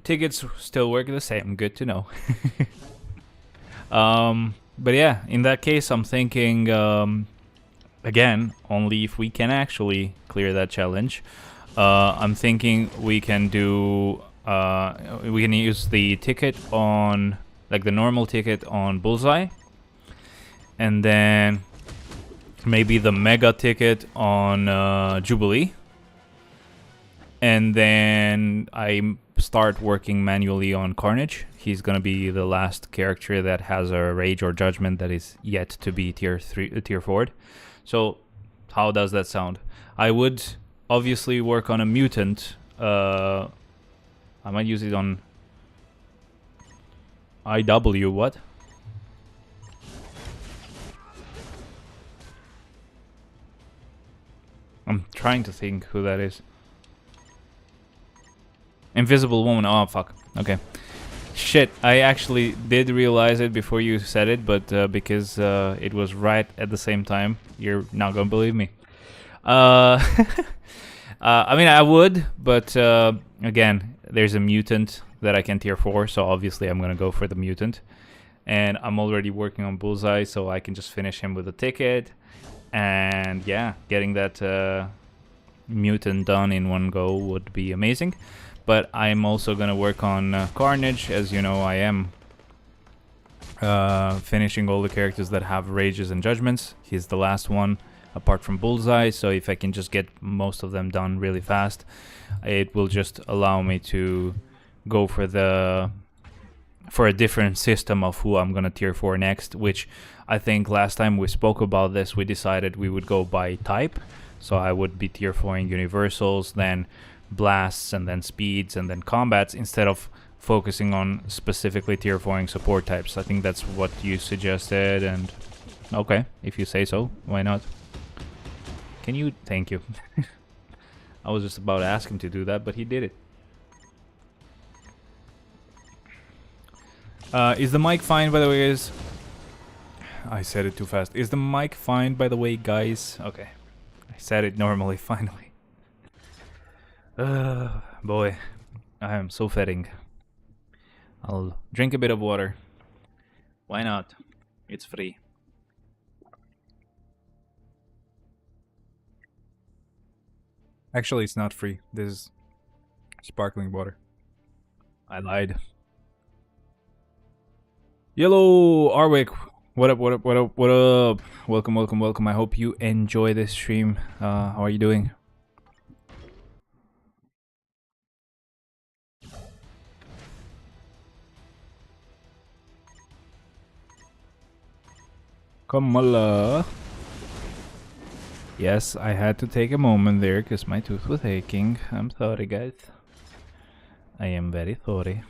Tickets still work the same, good to know. But yeah, in that case, I'm thinking, again, only if we can actually clear that challenge. I'm thinking we can do, we can use the ticket on, like the normal ticket on Bullseye. And then maybe the Mega ticket on Jubilee. And then I start working manually on Carnage. He's gonna be the last character that has a Rage or Judgment that is yet to be tier 4. So how does that sound? I would obviously work on a mutant. I might use it on IW. What? I'm trying to think who that is. Invisible Woman. Oh, fuck. Okay. Shit, I actually did realize it before you said it, but because it was right at the same time, you're not gonna believe me. I mean, I would, but again, there's a mutant that I can tier 4, so obviously I'm gonna go for the mutant. And I'm already working on Bullseye, so I can just finish him with a ticket. And yeah, getting that mutant done in one go would be amazing. But I'm also going to work on Carnage. As you know, I am finishing all the characters that have Rages and Judgments. He's the last one, apart from Bullseye. So if I can just get most of them done really fast, it will just allow me to go for a different system of who I'm going to tier 4 next. Which I think last time we spoke about this, we decided we would go by type. So I would be tier 4ing Universals, then blasts and then speeds and then combats instead of focusing on specifically tier 4ing support types. I think that's what you suggested, and okay, if you say so, why not? Can you? Thank you. I was just about to ask him to do that, but he did it. Is the mic fine, by the way, guys? I said it too fast. Is the mic fine, by the way, guys? Okay. I said it normally, finally. Boy. I am so fetting. I'll drink a bit of water. Why not? It's free. Actually, it's not free. This is sparkling water. I lied. Yellow Arwick, what up, what up, what up, what up? Welcome, welcome, welcome. I hope you enjoy this stream. How are you doing? Kamala. Yes, I had to take a moment there because my tooth was aching. I'm sorry, guys. I am very sorry.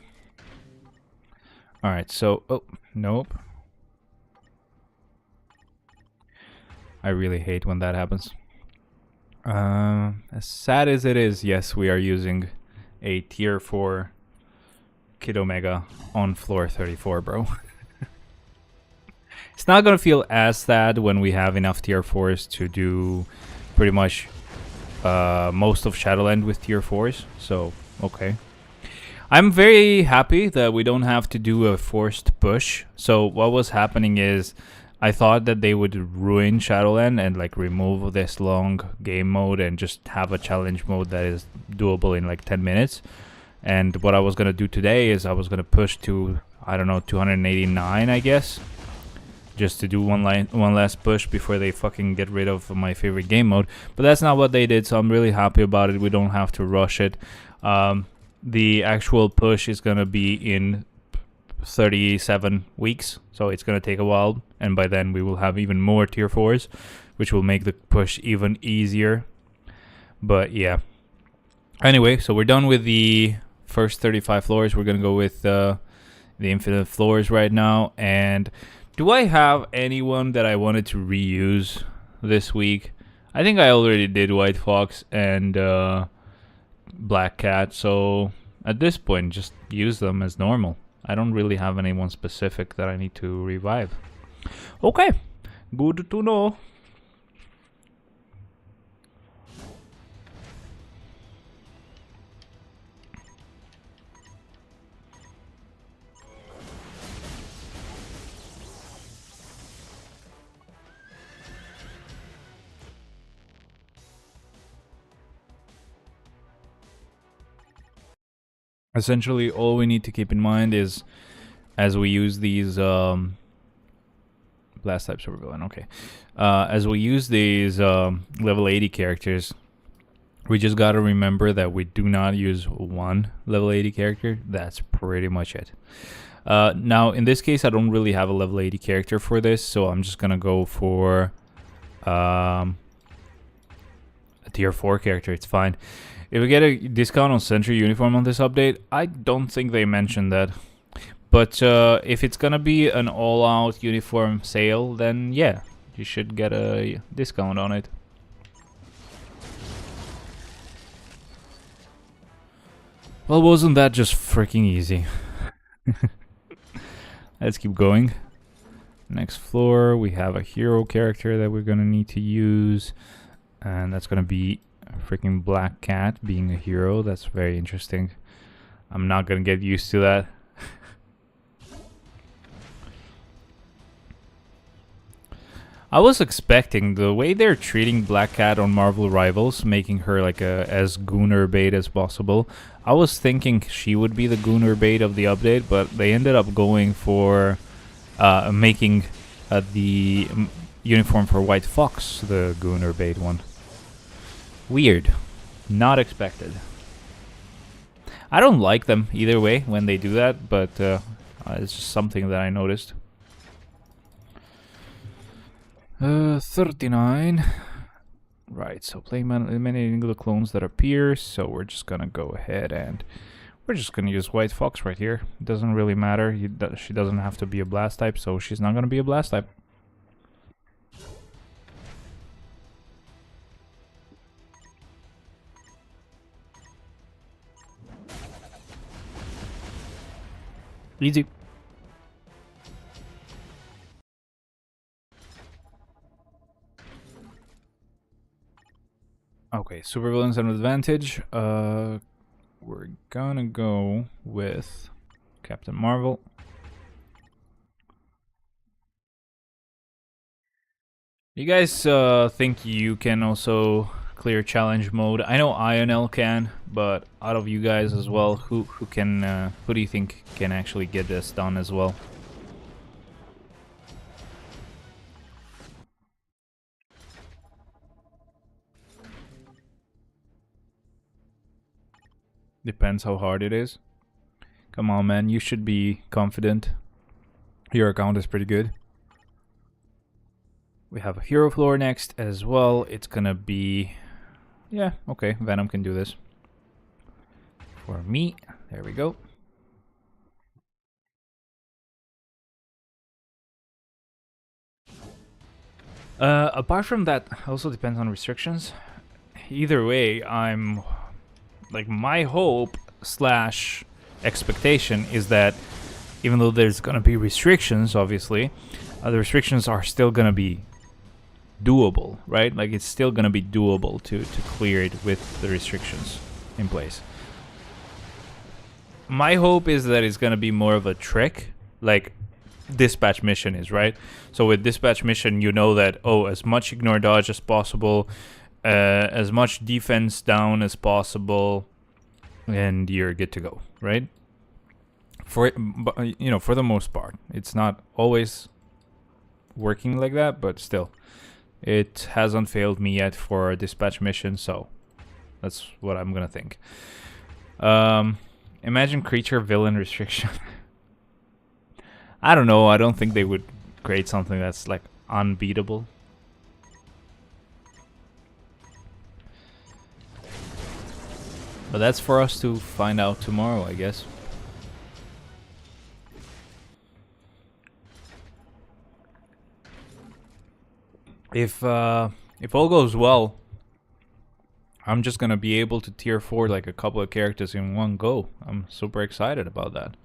Alright, so... Oh, nope. I really hate when that happens. As sad as it is, yes, we are using a tier 4 Kid Omega on floor 34, bro. It's not gonna feel as sad when we have enough tier 4s to do pretty much most of Shadowland with tier 4s, so okay. I'm very happy that we don't have to do a forced push. So what was happening is I thought that they would ruin Shadowland and like remove this long game mode and just have a challenge mode that is doable in like 10 minutes. And what I was going to do today is I was going to push to, I don't know, 289, I guess. Just to do one last push before they fucking get rid of my favorite game mode. But that's not what they did, so I'm really happy about it. We don't have to rush it. The actual push is going to be in 37 weeks, so it's going to take a while, and by then we will have even more tier 4s, which will make the push even easier. But yeah. Anyway, so we're done with the first 35 floors. We're going to go with the infinite floors right now. And do I have anyone that I wanted to reuse this week? I think I already did White Fox and Black Cat, so at this point just use them as normal. I don't really have anyone specific that I need to revive. Okay, good to know. Essentially, all we need to keep in mind is, as we use these blast type super villain, okay, as we use these level 80 characters, we just gotta remember that we do not use one level 80 character. That's pretty much it. Now, in this case, I don't really have a level 80 character for this, so I'm just gonna go for a tier 4 character. It's fine. If we get a discount on Sentry uniform on this update, I don't think they mentioned that. But if it's gonna be an all-out uniform sale, then yeah, you should get a discount on it. Well, wasn't that just freaking easy? Let's keep going. Next floor, we have a hero character that we're gonna need to use, and that's gonna be freaking Black Cat being a hero. That's very interesting. I'm not gonna get used to that. I was expecting the way they're treating Black Cat on Marvel Rivals, making her like as Gooner bait as possible. I was thinking she would be the Gooner bait of the update, but they ended up going for making the uniform for White Fox the Gooner bait one. Weird. Not expected. I don't like them either way when they do that, but it's just something that I noticed. 39. Right, so playing eliminating the clones that appear, so we're just gonna go ahead and we're just gonna use White Fox right here. It doesn't really matter. She doesn't have to be a blast type, so she's not gonna be a blast type. Easy. Okay, supervillains an advantage. We're gonna go with Captain Marvel. You guys think you can also clear challenge mode? I know INL can, but out of you guys as well, who can? Who do you think can actually get this done as well? Depends how hard it is. Come on, man, you should be confident. Your account is pretty good. We have a hero floor next as well. It's gonna be... Yeah, okay, Venom can do this. For me, there we go. Apart from that, also depends on restrictions. Either way, I'm... Like, my hope slash expectation is that even though there's gonna be restrictions, obviously, the restrictions are still gonna be doable, right? Like, it's still gonna be doable to clear it with the restrictions in place. My hope is that it's gonna be more of a trick, like dispatch mission is, right? So with dispatch mission, you know that, oh, as much ignore dodge as possible, as much defense down as possible, and you're good to go, right? For you know, for the most part, it's not always working like that, but still, it hasn't failed me yet for a dispatch mission, so that's what I'm gonna think. Imagine creature villain restriction. I don't know. I don't think they would create something that's like unbeatable. But that's for us to find out tomorrow, I guess. If all goes well, I'm just gonna be able to tier 4 like a couple of characters in one go. I'm super excited about that.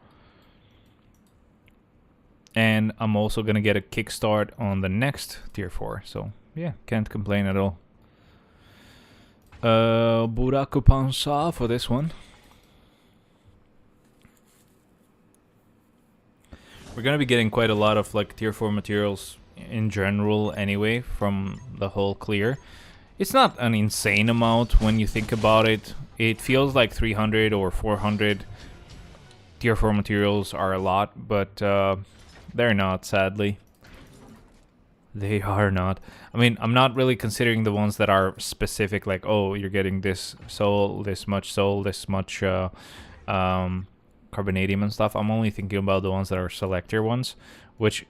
And I'm also gonna get a kickstart on the next tier 4, so yeah, can't complain at all. Buraco Pansa for this one. We're gonna be getting quite a lot of like tier 4 materials in general anyway from the whole clear. It's not an insane amount when you think about it. It feels like 300 or 400 tier 4 materials are a lot, but they're not, sadly. They are not. I mean, I'm not really considering the ones that are specific, like, oh, you're getting this soul, this much carbonadium and stuff. I'm only thinking about the ones that are selector ones, which,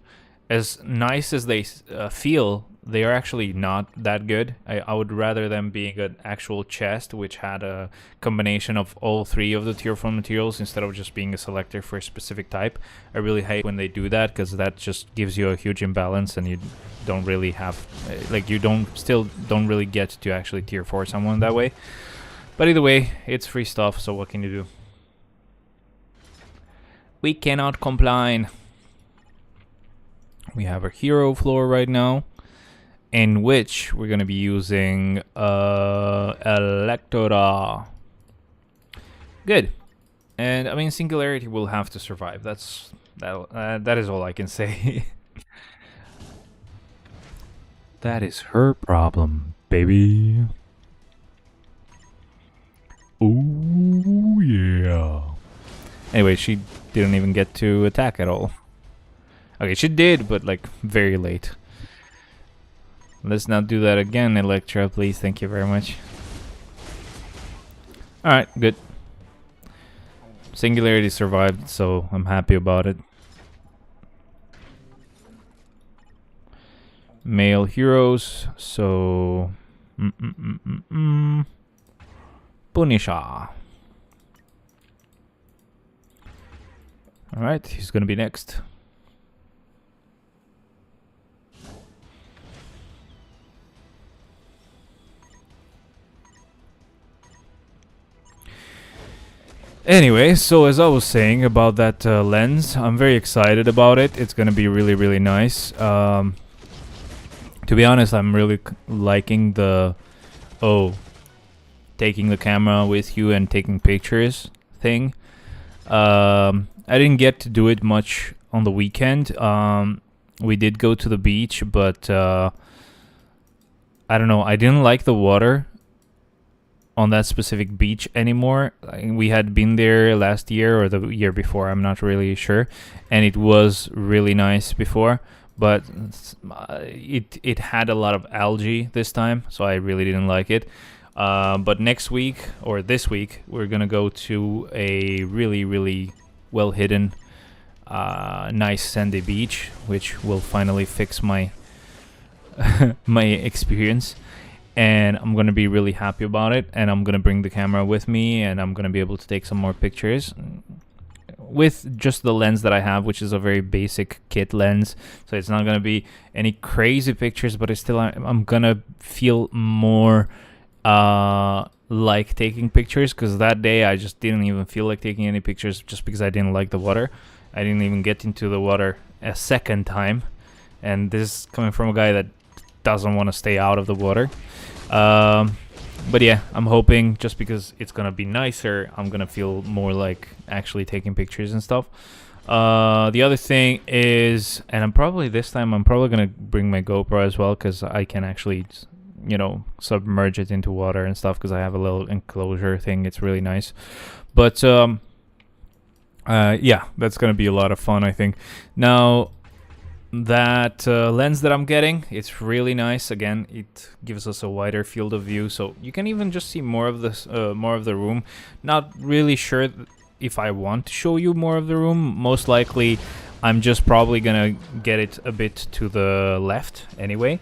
as nice as they feel, they are actually not that good. I would rather them being an actual chest which had a combination of all 3 of the tier 4 materials instead of just being a selector for a specific type. I really hate when they do that, because that just gives you a huge imbalance and you don't really have, like, you still don't really get to actually tier 4 someone that way. But either way, it's free stuff, so what can you do? We cannot complain. We have our hero floor right now, in which we're going to be using Electora. Good. And I mean, Singularity will have to survive. That is all I can say. That is her problem, baby. Ooh, yeah. Anyway, she didn't even get to attack at all. Okay, she did, but like very late. Let's not do that again, Electra, please. Thank you very much. Alright, good. Singularity survived, so I'm happy about it. Male heroes, so Punisher. Alright, he's gonna be next. Anyway, so as I was saying about that lens, I'm very excited about it. It's gonna be really, really nice. To be honest, I'm really liking the taking the camera with you and taking pictures thing. I didn't get to do it much on the weekend. We did go to the beach, but I don't know. I didn't like the water on that specific beach anymore. We had been there last year or the year before, I'm not really sure, and it was really nice before, but it had a lot of algae this time, so I really didn't like it. But next week or this week we're gonna go to a really, really well hidden nice sandy beach, which will finally fix my my experience. And I'm going to be really happy about it, and I'm going to bring the camera with me, and I'm going to be able to take some more pictures with just the lens that I have, which is a very basic kit lens, so it's not going to be any crazy pictures, but it's still, I'm going to feel more like taking pictures, because that day I just didn't even feel like taking any pictures just because I didn't like the water. I didn't even get into the water a second time, and this is coming from a guy that doesn't want to stay out of the water. But yeah, I'm hoping just because it's gonna be nicer, I'm gonna feel more like actually taking pictures and stuff. The other thing is, and I'm probably gonna bring my GoPro as well, because I can actually, you know, submerge it into water and stuff, because I have a little enclosure thing. It's really nice. But yeah, that's gonna be a lot of fun, I think. Now, that lens that I'm getting, it's really nice. Again, it gives us a wider field of view, so you can even just see more of this, more of the room. Not really sure if I want to show you more of the room. Most likely, I'm just probably gonna get it a bit to the left anyway.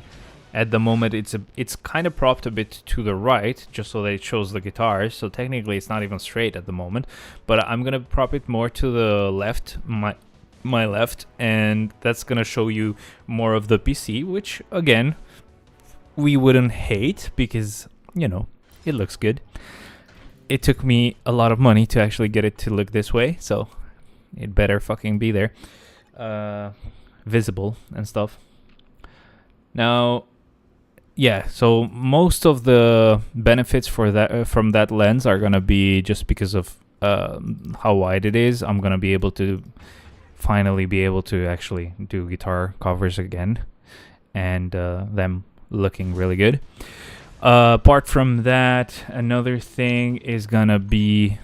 At the moment, it's kind of propped a bit to the right, just so that it shows the guitars. So technically, it's not even straight at the moment. But I'm gonna prop it more to the left, my left, and that's gonna show you more of the PC, which again we wouldn't hate, because, you know, it looks good. It took me a lot of money to actually get it to look this way, so it better fucking be there, visible and stuff. Now, yeah, so most of the benefits for that from that lens are gonna be just because of how wide it is. I'm gonna be able to finally be able to actually do guitar covers again, and them looking really good. Apart from that, another thing is gonna be,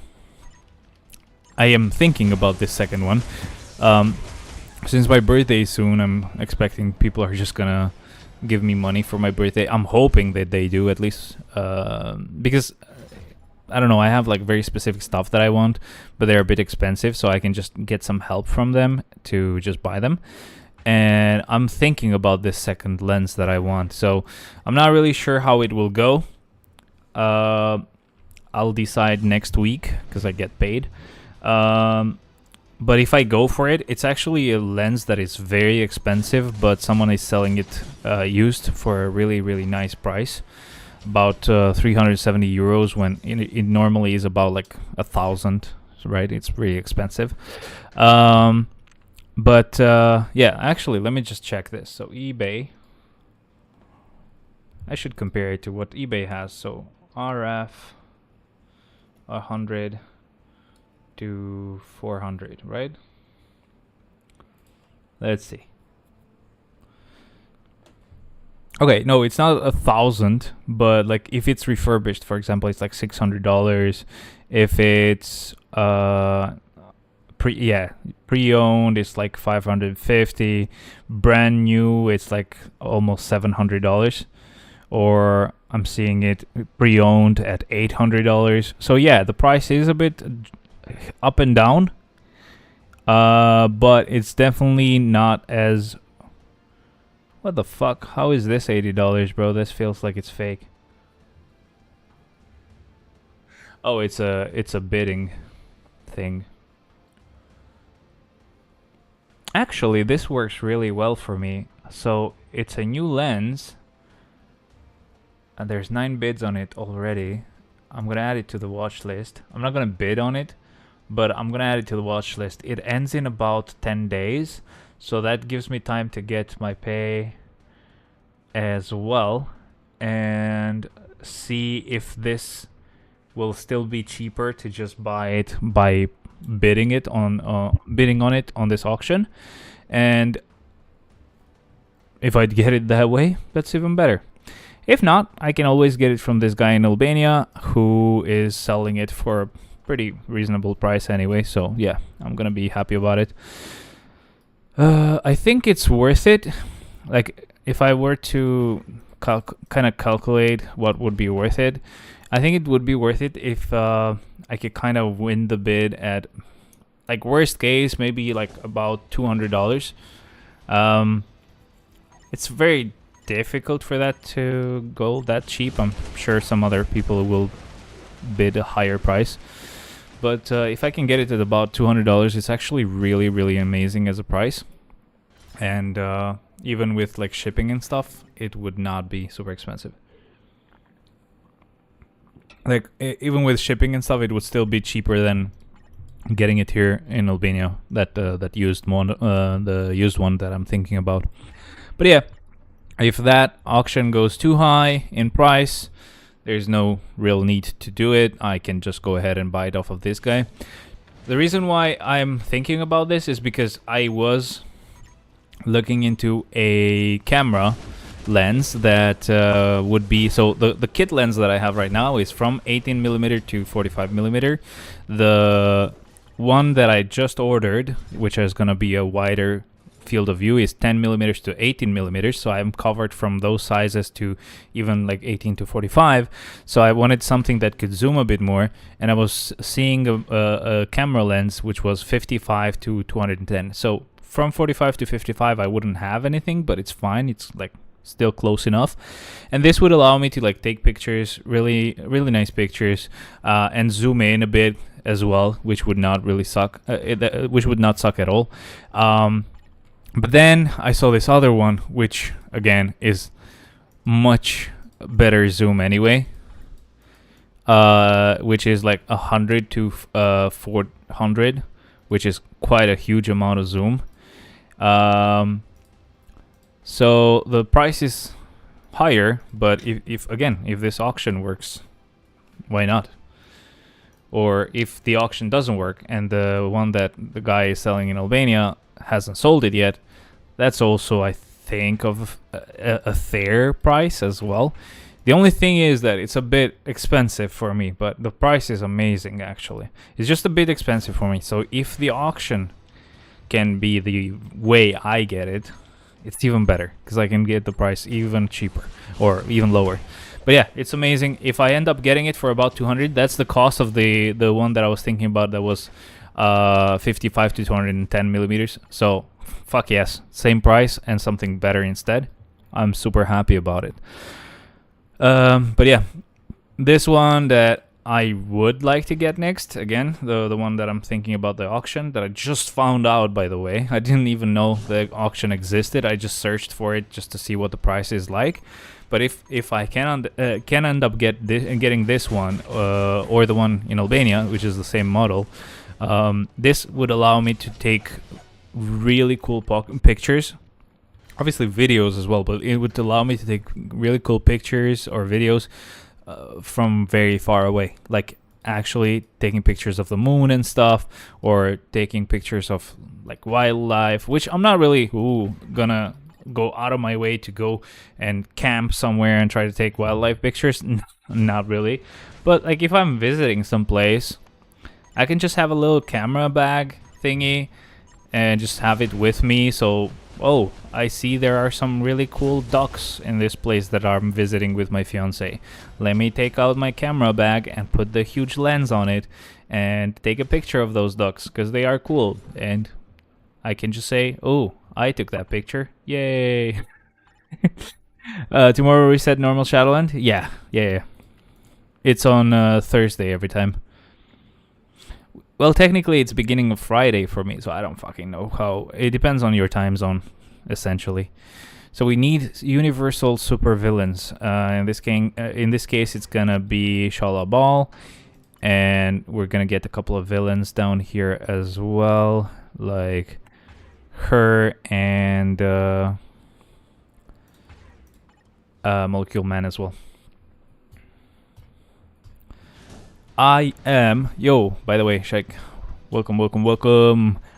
I am thinking about this second one. Since my birthday is soon, I'm expecting people are just gonna give me money for my birthday. I'm hoping that they do, at least, because I don't know, I have like very specific stuff that I want, but they're a bit expensive, so I can just get some help from them to just buy them. And I'm thinking about this second lens that I want, so I'm not really sure how it will go. I'll decide next week, because I get paid. But if I go for it, it's actually a lens that is very expensive, but someone is selling it used for a really, really nice price. About 370 euros, when it normally is about like 1,000, right? It's really expensive. But yeah, actually, let me just check this. So eBay, I should compare it to what eBay has. So RF 100 to 400, right? Let's see. Okay, no, it's not 1,000, but like if it's refurbished, for example, it's like $600. If it's pre-owned, it's like 550. Brand new, it's like almost $700. Or I'm seeing it pre-owned at $800. So yeah, the price is a bit up and down, but it's definitely not as... What the fuck? How is this $80, bro? This feels like it's fake. Oh, it's a bidding thing. Actually, this works really well for me. So it's a new lens, and there's 9 bids on it already. I'm gonna add it to the watch list. I'm not gonna bid on it, but I'm gonna add it to the watch list. It ends in about 10 days, so that gives me time to get my pay as well, and see if this will still be cheaper to just buy it by bidding on it on this auction. And if I get it that way, that's even better. If not, I can always get it from this guy in Albania who is selling it for a pretty reasonable price anyway. So yeah, I'm gonna be happy about it. I think it's worth it. Like, if I were to kind of calculate what would be worth it, I think it would be worth it if I could kind of win the bid at, like, worst case, maybe like about $200. It's very difficult for that to go that cheap. I'm sure some other people will bid a higher price. But if I can get it at about $200, it's actually really, really amazing as a price. And even with like shipping and stuff, it would not be super expensive. Like, even with shipping and stuff, it would still be cheaper than getting it here in Albania. That used one, the used one that I'm thinking about. But yeah, if that auction goes too high in price, there's no real need to do it. I can just go ahead and buy it off of this guy. The reason why I'm thinking about this is because I was looking into a camera lens that would be, so the kit lens that I have right now is from 18mm to 45mm. The one that I just ordered, which is going to be a wider field of view, is 10mm to 18mm, so I'm covered from those sizes to even like 18 to 45. So I wanted something that could zoom a bit more, and I was seeing a camera lens which was 55 to 210. So from 45 to 55 I wouldn't have anything, but it's fine, it's like still close enough. And this would allow me to like take pictures, really nice pictures, and zoom in a bit as well, which would not really suck, which would not suck at all. But then I saw this other one, which again is much better zoom anyway, which is like 100 to 400, which is quite a huge amount of zoom. So the price is higher, but if this auction works, why not? Or if the auction doesn't work and the one that the guy is selling in Albania hasn't sold it yet, that's also, I think, of a fair price as well. The only thing is that it's a bit expensive for me, but the price is amazing actually. It's just a bit expensive for me. So if the auction can be the way I get it, it's even better, because I can get the price even cheaper or even lower. But yeah, it's amazing. If I end up getting it for about 200, that's the cost of the one that I was thinking about, that was 55 to 210 millimeters. So fuck yes, same price and something better instead. I'm super happy about it. But yeah, this one that I would like to get next, again, the one that I'm thinking about, the auction that I just found out, by the way. I didn't even know the auction existed. I just searched for it just to see what the price is like. But if I can end up getting this one, or the one in Albania, which is the same model, this would allow me to take really cool pictures, obviously videos as well, but it would allow me to take really cool pictures or videos from very far away, like actually taking pictures of the moon and stuff, or taking pictures of like wildlife, which I'm not really gonna go out of my way to go and camp somewhere and try to take wildlife pictures. Not really. But like, if I'm visiting some place, I can just have a little camera bag thingy and just have it with me. So, oh, I see there are some really cool ducks in this place that I'm visiting with my fiance. Let me take out my camera bag and put the huge lens on it and take a picture of those ducks, because they are cool. And I can just say, oh, I took that picture. Yay. Tomorrow we set normal Shadowland. Yeah. It's on Thursday every time. Well, technically, it's beginning of Friday for me, so I don't fucking know how. It depends on your time zone, essentially. So we need universal supervillains. In this case, it's gonna be Shala Ball, and we're gonna get a couple of villains down here as well, like her and Molecule Man as well. I am by the way, Shake. Welcome.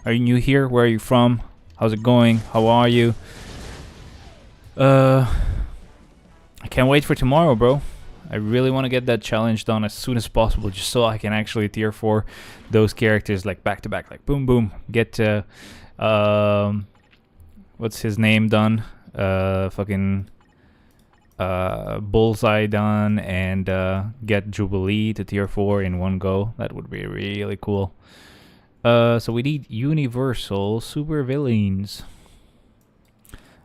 Are you new here? Where are you from? How's it going? How are you? I can't wait for tomorrow, bro. I really want to get that challenge done as soon as possible, just so I can actually tier 4 those characters like back to back, like boom boom. Get what's his name done? Fucking Bullseye done, and get Jubilee to tier 4 in one go. That would be really cool. So we need universal super villains.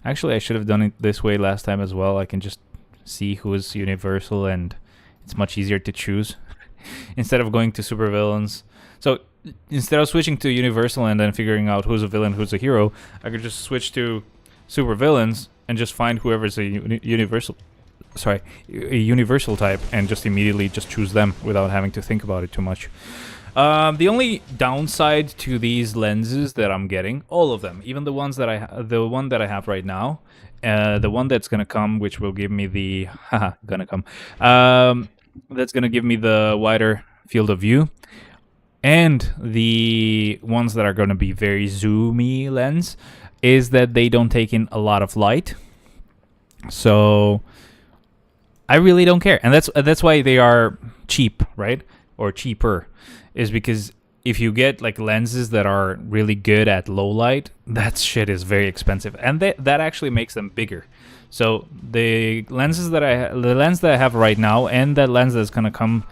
Actually, I should have done it this way last time as well. I can just see who is universal, and it's much easier to choose instead of going to super villains. So instead of switching to universal and then figuring out who's a villain, who's a hero, I could just switch to super villains and just find whoever's a universal type and just immediately just choose them without having to think about it too much. The only downside to these lenses that I'm getting, all of them, even the one that I have right now, the one that's gonna come, which will give me the that's gonna give me the wider field of view, and the ones that are gonna be very zoomy lens, is that they don't take in a lot of light. So I really don't care, and that's why they are cheap, right? Or cheaper, is because if you get like lenses that are really good at low light, that shit is very expensive, and that actually makes them bigger. So the lens that I have right now, and that lens that's gonna come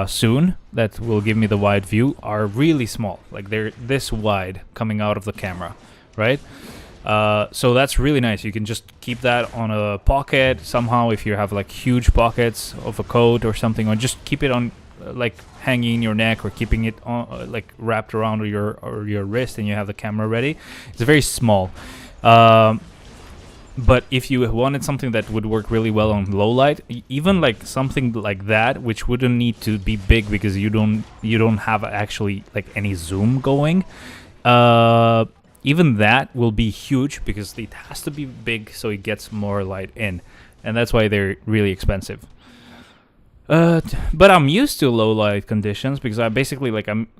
soon, that will give me the wide view, are really small. Like they're this wide coming out of the camera, right? So that's really nice. You can just keep that on a pocket somehow if you have like huge pockets of a coat or something, or just keep it on like hanging in your neck, or keeping it on like wrapped around your wrist, and you have the camera ready. It's very small. But if you wanted something that would work really well on low light, even like something like that, which wouldn't need to be big because you don't have actually like any zoom going, even that will be huge because it has to be big so it gets more light in, and that's why they're really expensive. But I'm used to low light conditions because I basically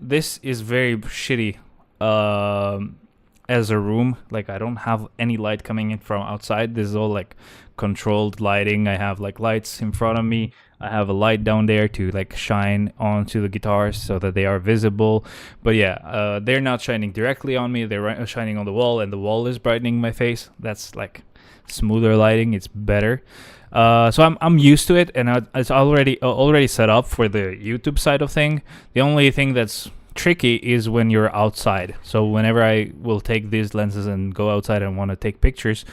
this is very shitty as a room. Like I don't have any light coming in from outside. This is all like controlled lighting. I have like lights in front of me. I have a light down there to like shine onto the guitars so that they are visible. But yeah, they're not shining directly on me. They're shining on the wall, and the wall is brightening my face. That's like smoother lighting. It's better. So I'm used to it, and it's already set up for the YouTube side of thing. The only thing that's tricky is when you're outside. So whenever I will take these lenses and go outside and want to take pictures,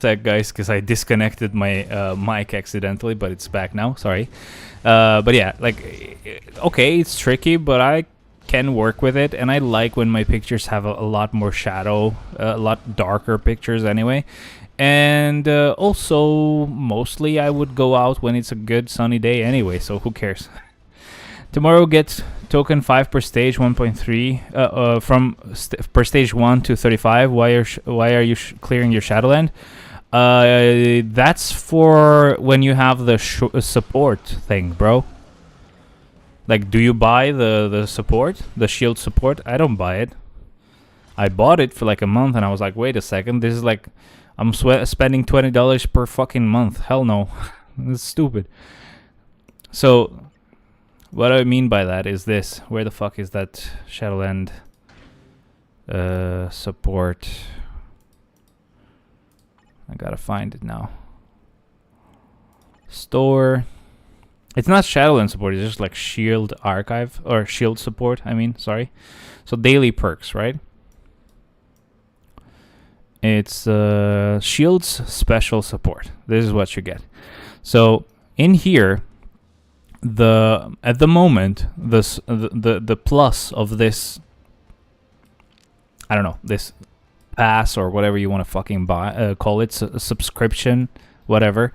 guys, because I disconnected my mic accidentally, but it's back now. Sorry. But yeah, like okay, it's tricky, but I can work with it, and I like when my pictures have a lot more shadow, a lot darker pictures anyway. And also, mostly I would go out when it's a good sunny day anyway, so who cares? Tomorrow gets token 5 per stage, 1.3 from per stage 1 to 35. Why are you clearing your Shadowland? That's for when you have the support thing, bro. Like, do you buy the support, the shield support? I don't buy it. I bought it for like a month, and I was like, wait a second, this is like, I'm spending $20 per fucking month. Hell no. That's stupid. So, what I mean by that is this. Where the fuck is that Shadowland support? I gotta find it now. Store. It's not Shadowland support, it's just like Shield Archive, or Shield support, I mean, sorry. So daily perks, right? It's shields special support. This is what you get. So in here, at the moment, the plus of this, I don't know, this pass or whatever you want to fucking buy, call it, a subscription, whatever,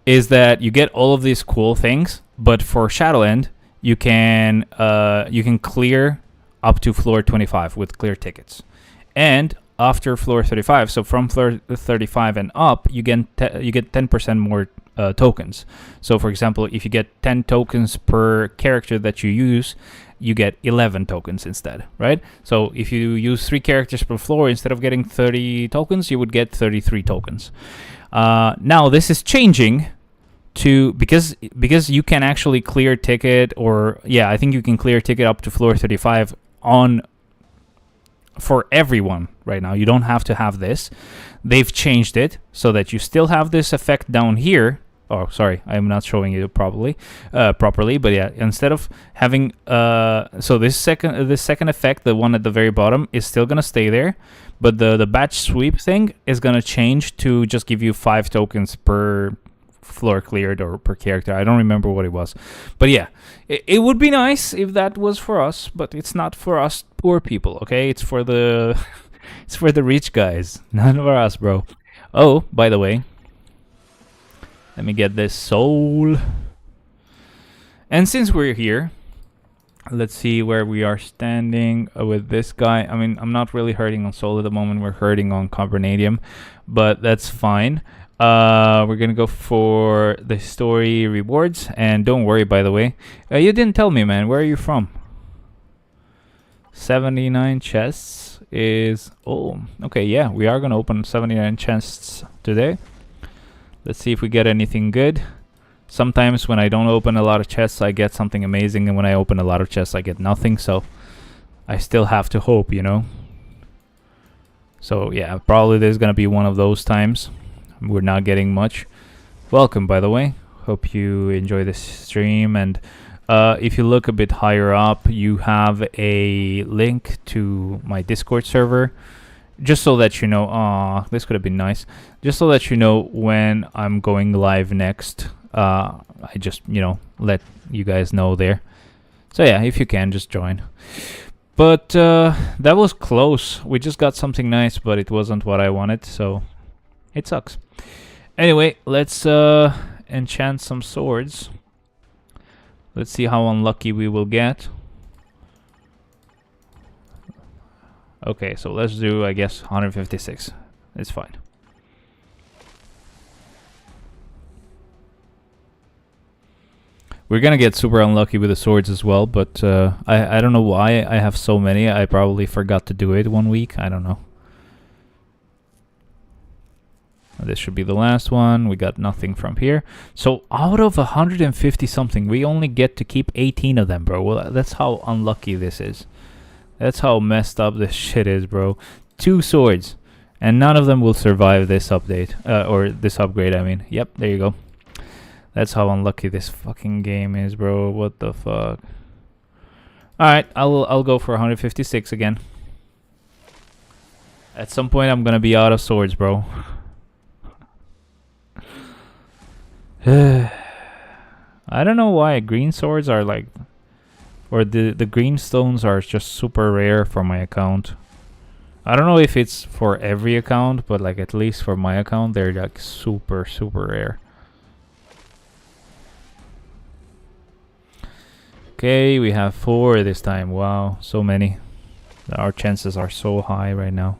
is that you get all of these cool things, but for Shadowland, you can clear up to floor 25 with clear tickets, and after floor 35, so from floor 35 and up, you get 10% more tokens. So for example, if you get 10 tokens per character that you use, you get 11 tokens instead, right? So if you use 3 characters per floor, instead of getting 30 tokens, you would get 33 tokens. Now this is changing to, because you can actually clear ticket, or yeah, I think you can clear ticket up to floor 35 for everyone right now. You don't have to have this. They've changed it so that you still have this effect down here. Oh, sorry, I'm not showing you properly. But yeah, instead of having so this second effect, the one at the very bottom, is still gonna stay there, but the batch sweep thing is gonna change to just give you 5 tokens per floor cleared or per character. I don't remember what it was, but yeah, it would be nice if that was for us, but it's not for us poor people. Okay, it's for the it's for the rich guys, not for us, bro. Oh, by the way, let me get this soul. And since we're here, let's see where we are standing with this guy. I mean, I'm not really hurting on soul at the moment. We're hurting on carbonadium, but that's fine. We're gonna go for the story rewards, and don't worry, by the way, you didn't tell me, man, where are you from? 79 chests is, oh, okay, yeah, we are gonna open 79 chests today. Let's see if we get anything good. Sometimes when I don't open a lot of chests, I get something amazing, and when I open a lot of chests, I get nothing, so I still have to hope, you know? So yeah, probably there's gonna be one of those times. We're not getting much. Welcome, by the way. Hope you enjoy this stream. And if you look a bit higher up, you have a link to my Discord server. Just so that you know, this could have been nice. Just so that you know when I'm going live next. I just, you know, let you guys know there. So yeah, if you can, just join. But that was close. We just got something nice, but it wasn't what I wanted, so it sucks. Anyway, let's enchant some swords. Let's see how unlucky we will get. Okay, so let's do, I guess, 156. It's fine. We're gonna get super unlucky with the swords as well, but I don't know why I have so many. I probably forgot to do it one week. I don't know. This should be the last one. We got nothing from here. So out of 150 something, we only get to keep 18 of them, bro. Well, that's how unlucky this is. That's how messed up this shit is, bro. 2 swords, and none of them will survive this update, or this upgrade, I mean. Yep, there you go. That's how unlucky this fucking game is, bro. What the fuck? Alright, I'll go for 156 again. At some point, I'm gonna be out of swords, bro. I don't know why green swords are like, or the green stones are just super rare for my account. I don't know if it's for every account, but like at least for my account, they're like super rare. Okay, we have 4 this time. Wow, so many. Our chances are so high right now.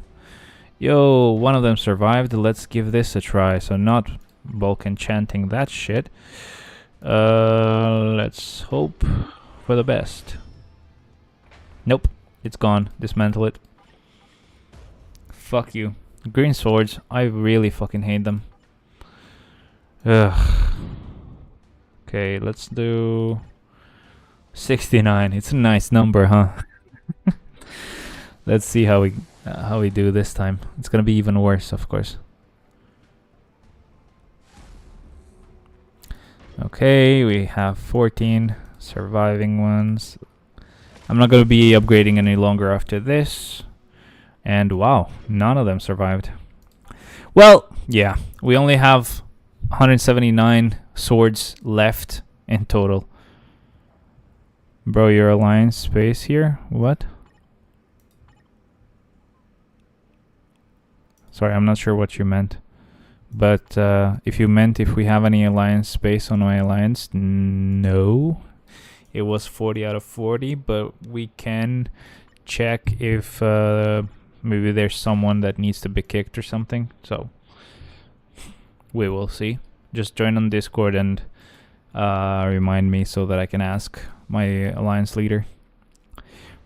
Yo, one of them survived. Let's give this a try. So not bulk enchanting that shit. Let's hope for the best. Nope, it's gone. Dismantle it. Fuck you. Green swords, I really fucking hate them. Ugh. Okay, let's do 69. It's a nice number, huh? Let's see how we do this time. It's gonna be even worse, of course. Okay, we have 14 surviving ones. I'm not gonna be upgrading any longer after this. And wow, none of them survived. Well, yeah, we only have 179 swords left in total. Bro, your alliance space here? What? Sorry, I'm not sure what you meant. But if you meant if we have any alliance space on my alliance, no. It was 40 out of 40, but we can check if maybe there's someone that needs to be kicked or something. So we will see. Just join on Discord and remind me so that I can ask my alliance leader.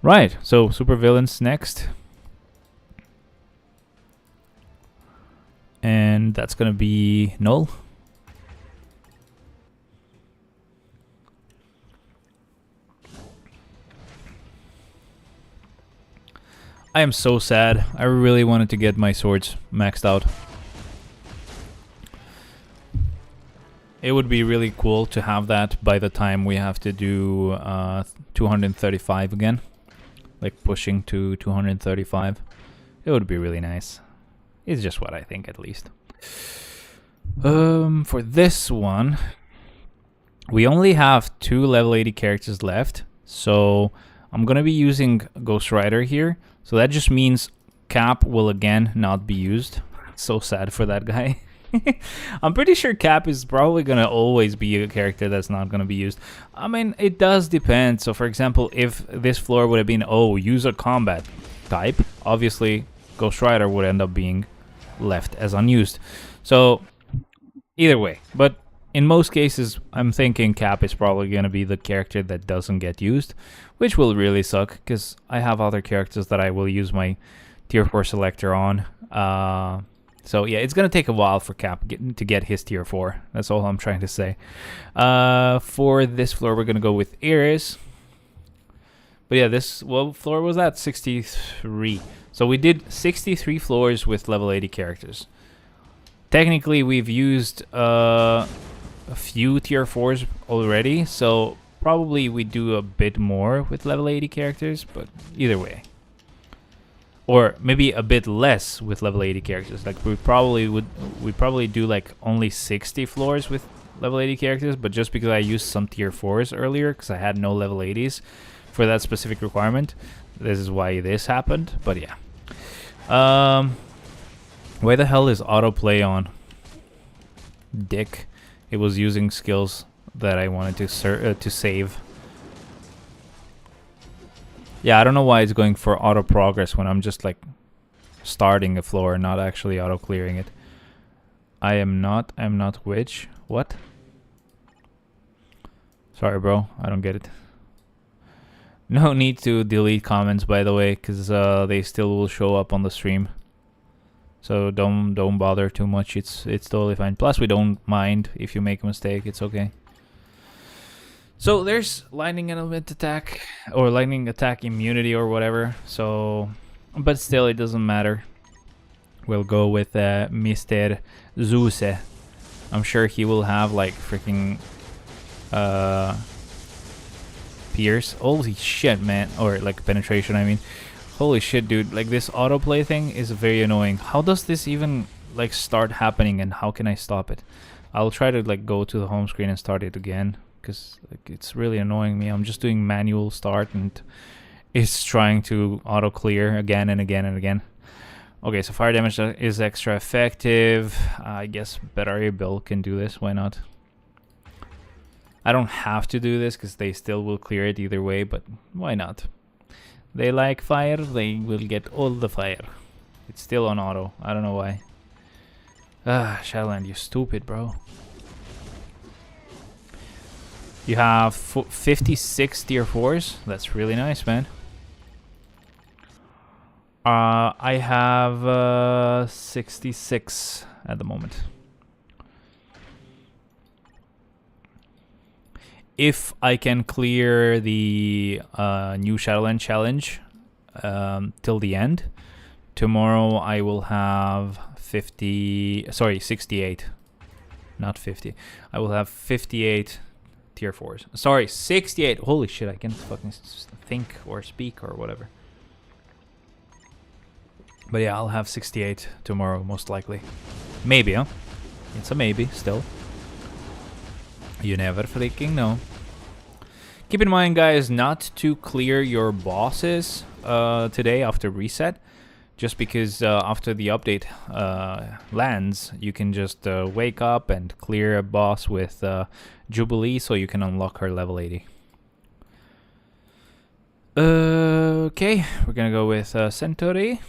Right, so supervillains next. And that's gonna be Null. I am so sad. I really wanted to get my swords maxed out. It would be really cool to have that by the time we have to do 235 again. Like pushing to 235. It would be really nice. It's just what I think, at least. For this one, we only have 2 level 80 characters left. So I'm gonna be using Ghost Rider here. So that just means Cap will again not be used. So sad for that guy. I'm pretty sure Cap is probably gonna always be a character that's not gonna be used. I mean, it does depend. So for example, if this floor would have been, use a combat type, obviously Ghost Rider would end up being left as unused. So either way, but in most cases I'm thinking Cap is probably going to be the character that doesn't get used, which will really suck because I have other characters that I will use my tier 4 selector on. So yeah, it's going to take a while for Cap to get his tier 4. That's all I'm trying to say. For this floor we're going to go with Iris. But yeah, what floor was that? 63. So we did 63 floors with level 80 characters. Technically, we've used a few tier 4s already, so probably we do a bit more with level 80 characters, but either way. Or maybe a bit less with level 80 characters. Like we'd probably do like only 60 floors with level 80 characters, but just because I used some tier 4s earlier, because I had no level 80s for that specific requirement, this is why this happened, but yeah. Why the hell is autoplay on? Dick. It was using skills that I wanted to save. Yeah, I don't know why it's going for auto progress when I'm just like starting a floor, not actually auto clearing it. I'm not which? What? Sorry, bro. I don't get it. No need to delete comments, by the way, because they still will show up on the stream. So don't bother too much. It's totally fine. Plus, we don't mind if you make a mistake. It's okay. So there's lightning element attack or lightning attack immunity or whatever. So, but still, it doesn't matter. We'll go with Mr. Zeus. I'm sure he will have like freaking pierce. Holy shit, man. Or like penetration, I mean. Holy shit, dude. Like this autoplay thing is very annoying. How does this even like start happening and how can I stop it? I'll try to like go to the home screen and start it again because like, it's really annoying me. I'm just doing manual start and it's trying to auto clear again and again and again. Okay, so fire damage is extra effective. I guess better build can do this. Why not? I don't have to do this because they still will clear it either way, but why not? They like fire, they will get all the fire. It's still on auto. I don't know why. Shadowland, you stupid, bro. You have 56 tier 4s. That's really nice, man. I have 66 at the moment. If I can clear the new Shadowland challenge till the end, tomorrow I will have 68. Not 50. I will have 58 tier 4s. Sorry, 68. Holy shit, I can't fucking think or speak or whatever. But yeah, I'll have 68 tomorrow, most likely. Maybe, huh? It's a maybe, still. You never freaking know. Keep in mind, guys, not to clear your bosses today after reset. Just because after the update lands, you can just wake up and clear a boss with Jubilee, so you can unlock her level 80. Okay, we're gonna go with Centauri.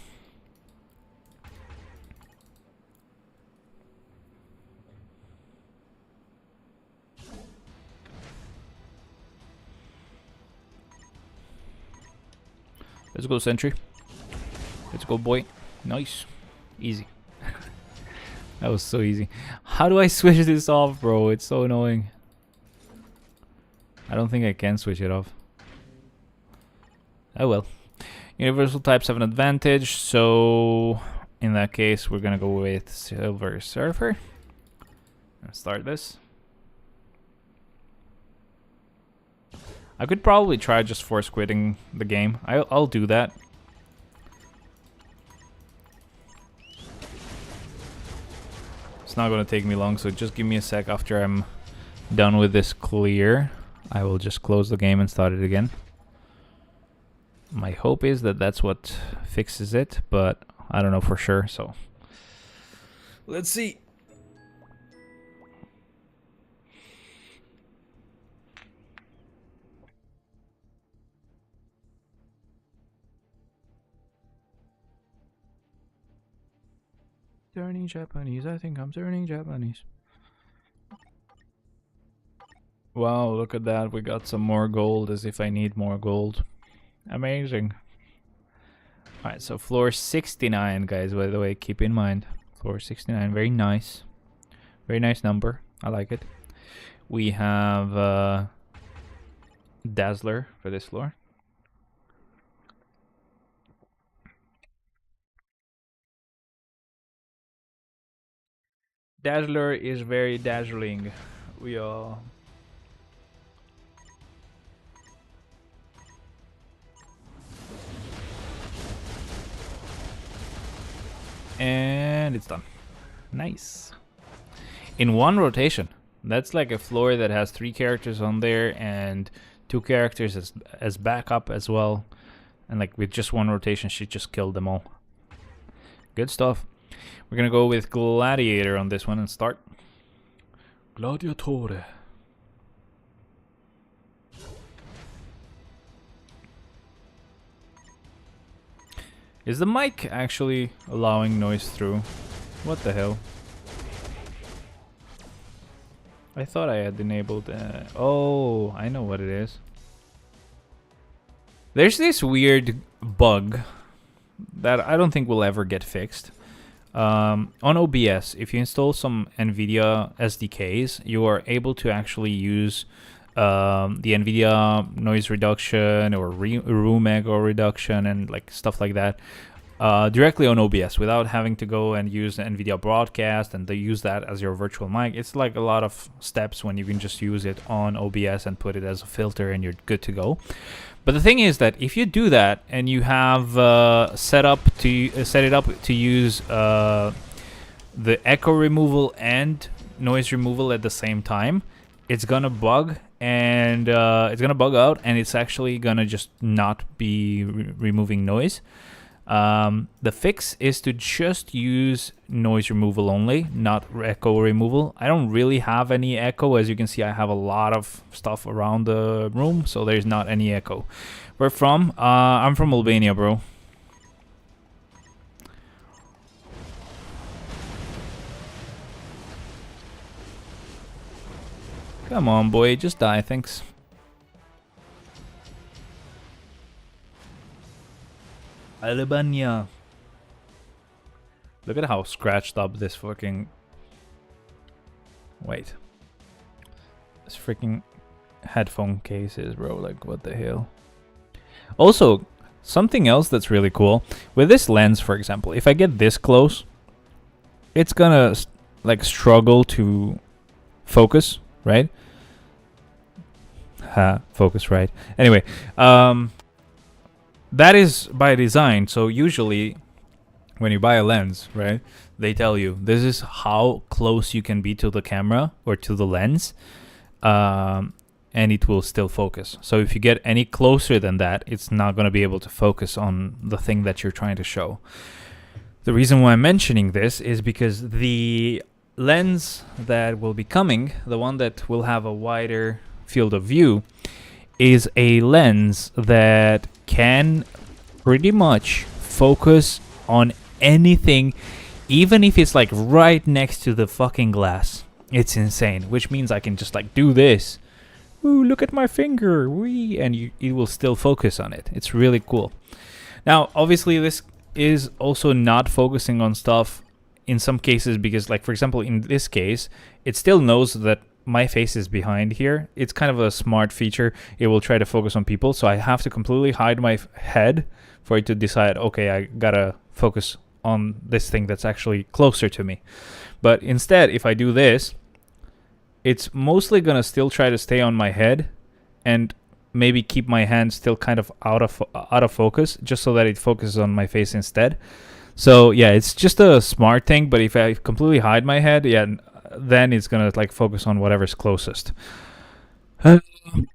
Let's go, Sentry. Let's go, boy. Nice. Easy. That was so easy. How do I switch this off, bro? It's so annoying. I don't think I can switch it off. Oh well. Universal types have an advantage, so in that case, we're gonna go with Silver Surfer. Let's start this. I could probably try just force quitting the game. I'll do that. It's not going to take me long, so just give me a sec after I'm done with this clear. I will just close the game and start it again. My hope is that that's what fixes it, but I don't know for sure, so let's see. Turning Japanese, I think I'm turning Japanese. Wow, look at that, we got some more gold, as if I need more gold. Amazing. Alright, so floor 69, guys, by the way, keep in mind. Floor 69, very nice. Very nice number, I like it. We have Dazzler for this floor. Dazzler is very dazzling. We all... And it's done. Nice. In one rotation. That's like a floor that has 3 characters on there and 2 characters as backup as well. And like with just one rotation, she just killed them all. Good stuff. We're gonna go with Gladiator on this one and start. Gladiatore. Is the mic actually allowing noise through? What the hell? I thought I had enabled... oh, I know what it is. There's this weird bug that I don't think will ever get fixed. On OBS, if you install some NVIDIA SDKs, you are able to actually use the NVIDIA noise reduction or room echo reduction and like stuff like that directly on OBS without having to go and use the NVIDIA broadcast and they use that as your virtual mic. It's like a lot of steps when you can just use it on OBS and put it as a filter and you're good to go. But the thing is that if you do that and you have set it up to use the echo removal and noise removal at the same time, it's gonna bug and it's gonna bug out and it's actually gonna just not be removing noise. The fix is to just use noise removal only, not echo removal. I don't really have any echo. As you can see, I have a lot of stuff around the room, so there's not any echo. Where from? I'm from Albania, bro. Come on, boy, just die, thanks. Albania. Look at how scratched up this fucking... Wait. This freaking headphone case is, bro. Like, what the hell? Also, something else that's really cool. With this lens, for example, if I get this close, it's gonna, like, struggle to focus, right? Ha, focus right. Anyway, that is by design, so usually when you buy a lens, right, they tell you this is how close you can be to the camera or to the lens, and it will still focus. So if you get any closer than that, it's not going to be able to focus on the thing that you're trying to show. The reason why I'm mentioning this is because the lens that will be coming, the one that will have a wider field of view, is a lens that can pretty much focus on anything, even if it's like right next to the fucking glass. It's insane, which means I can just like do this. Ooh, look at my finger. Wee, and it will still focus on it. It's really cool. Now, obviously, this is also not focusing on stuff in some cases because, like, for example, in this case, it still knows that my face is behind here. It's kind of a smart feature. It will try to focus on people, so I have to completely hide my head for it to decide, okay, I gotta focus on this thing that's actually closer to me. But instead, if I do this, it's mostly gonna still try to stay on my head and maybe keep my hand still kind of out of focus, just so that it focuses on my face instead. So yeah, it's just a smart thing. But if I completely hide my head, yeah, then it's gonna like focus on whatever's closest. But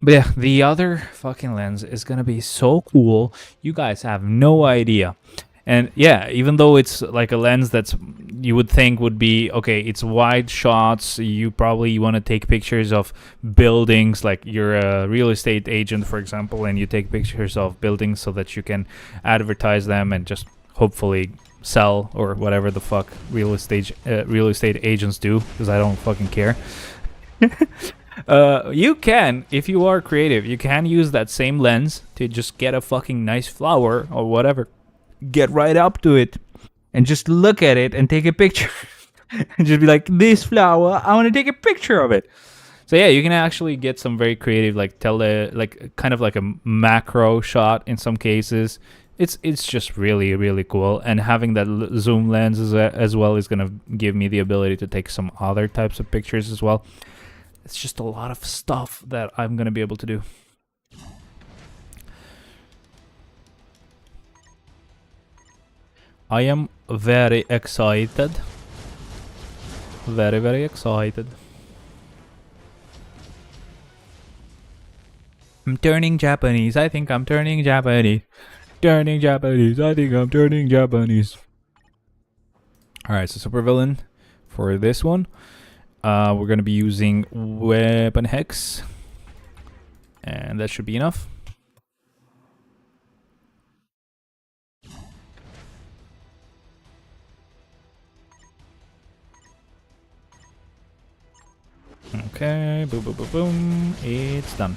yeah, the other fucking lens is gonna be so cool. You guys have no idea. And yeah, even though it's like a lens that's, you would think would be, okay, it's wide shots, you probably want to take pictures of buildings, like you're a real estate agent, for example, and you take pictures of buildings so that you can advertise them and just hopefully sell or whatever the fuck real estate agents do, because I don't fucking care. You can, if you are creative, you can use that same lens to just get a fucking nice flower or whatever, get right up to it and just look at it and take a picture. And just be like, this flower, I want to take a picture of it. So yeah, you can actually get some very creative, like kind of like a macro shot in some cases. It's just really, really cool. And having that zoom lens as well is going to give me the ability to take some other types of pictures as well. It's just a lot of stuff that I'm going to be able to do. I am very excited. Very, very excited. I'm turning Japanese. I think I'm turning Japanese. Turning Japanese. I think I'm turning Japanese. Alright, so supervillain for this one. We're going to be using weapon hex. And that should be enough. Okay, boom, boom, boom, boom. It's done.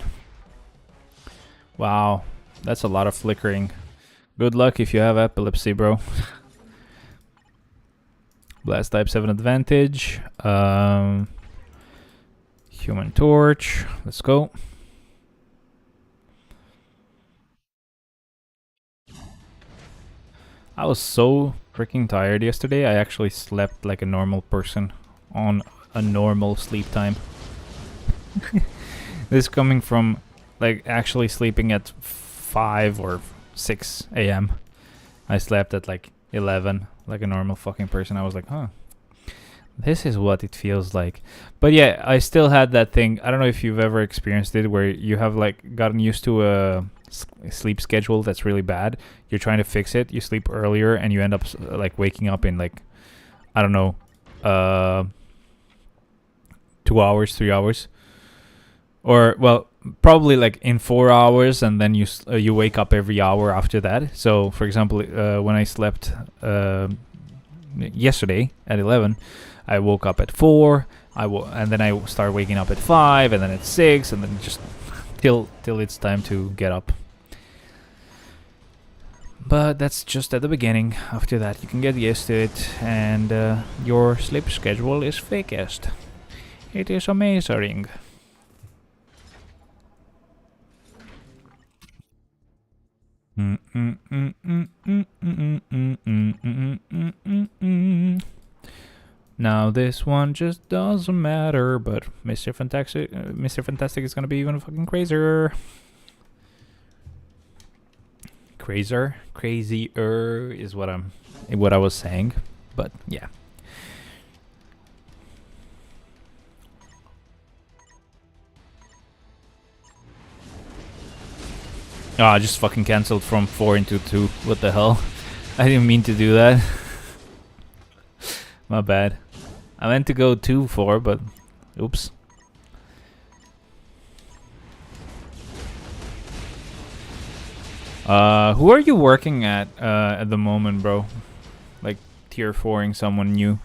Wow, that's a lot of flickering. Good luck if you have epilepsy, bro. Blast type 7 advantage. Human torch. Let's go. I was so freaking tired yesterday. I actually slept like a normal person on a normal sleep time. This coming from like actually sleeping at 5 or 6 a.m. I slept at like 11 like a normal fucking person. I was like, huh, this is what it feels like. But yeah, I still had that thing. I don't know if you've ever experienced it where you have like gotten used to a sleep schedule that's really bad. You're trying to fix it. You sleep earlier and you end up like waking up in like, I don't know, 2 hours, 3 hours. Or, well, probably like in 4 hours, and then you wake up every hour after that. So, for example, when I slept yesterday at 11, I woke up at 4, and then I start waking up at 5, and then at 6, and then just till it's time to get up. But that's just at the beginning. After that, you can get used to it, and your sleep schedule is fixed. It is amazing. Now this one just doesn't matter, but Mr. Fantastic is gonna be even fucking crazier. Crazier is what I'm what I was saying, but yeah. Oh, I just fucking cancelled from 4 into 2. What the hell? I didn't mean to do that. My bad. I meant to go 2-4, but oops. Who are you working at the moment, bro? Like tier 4ing someone new.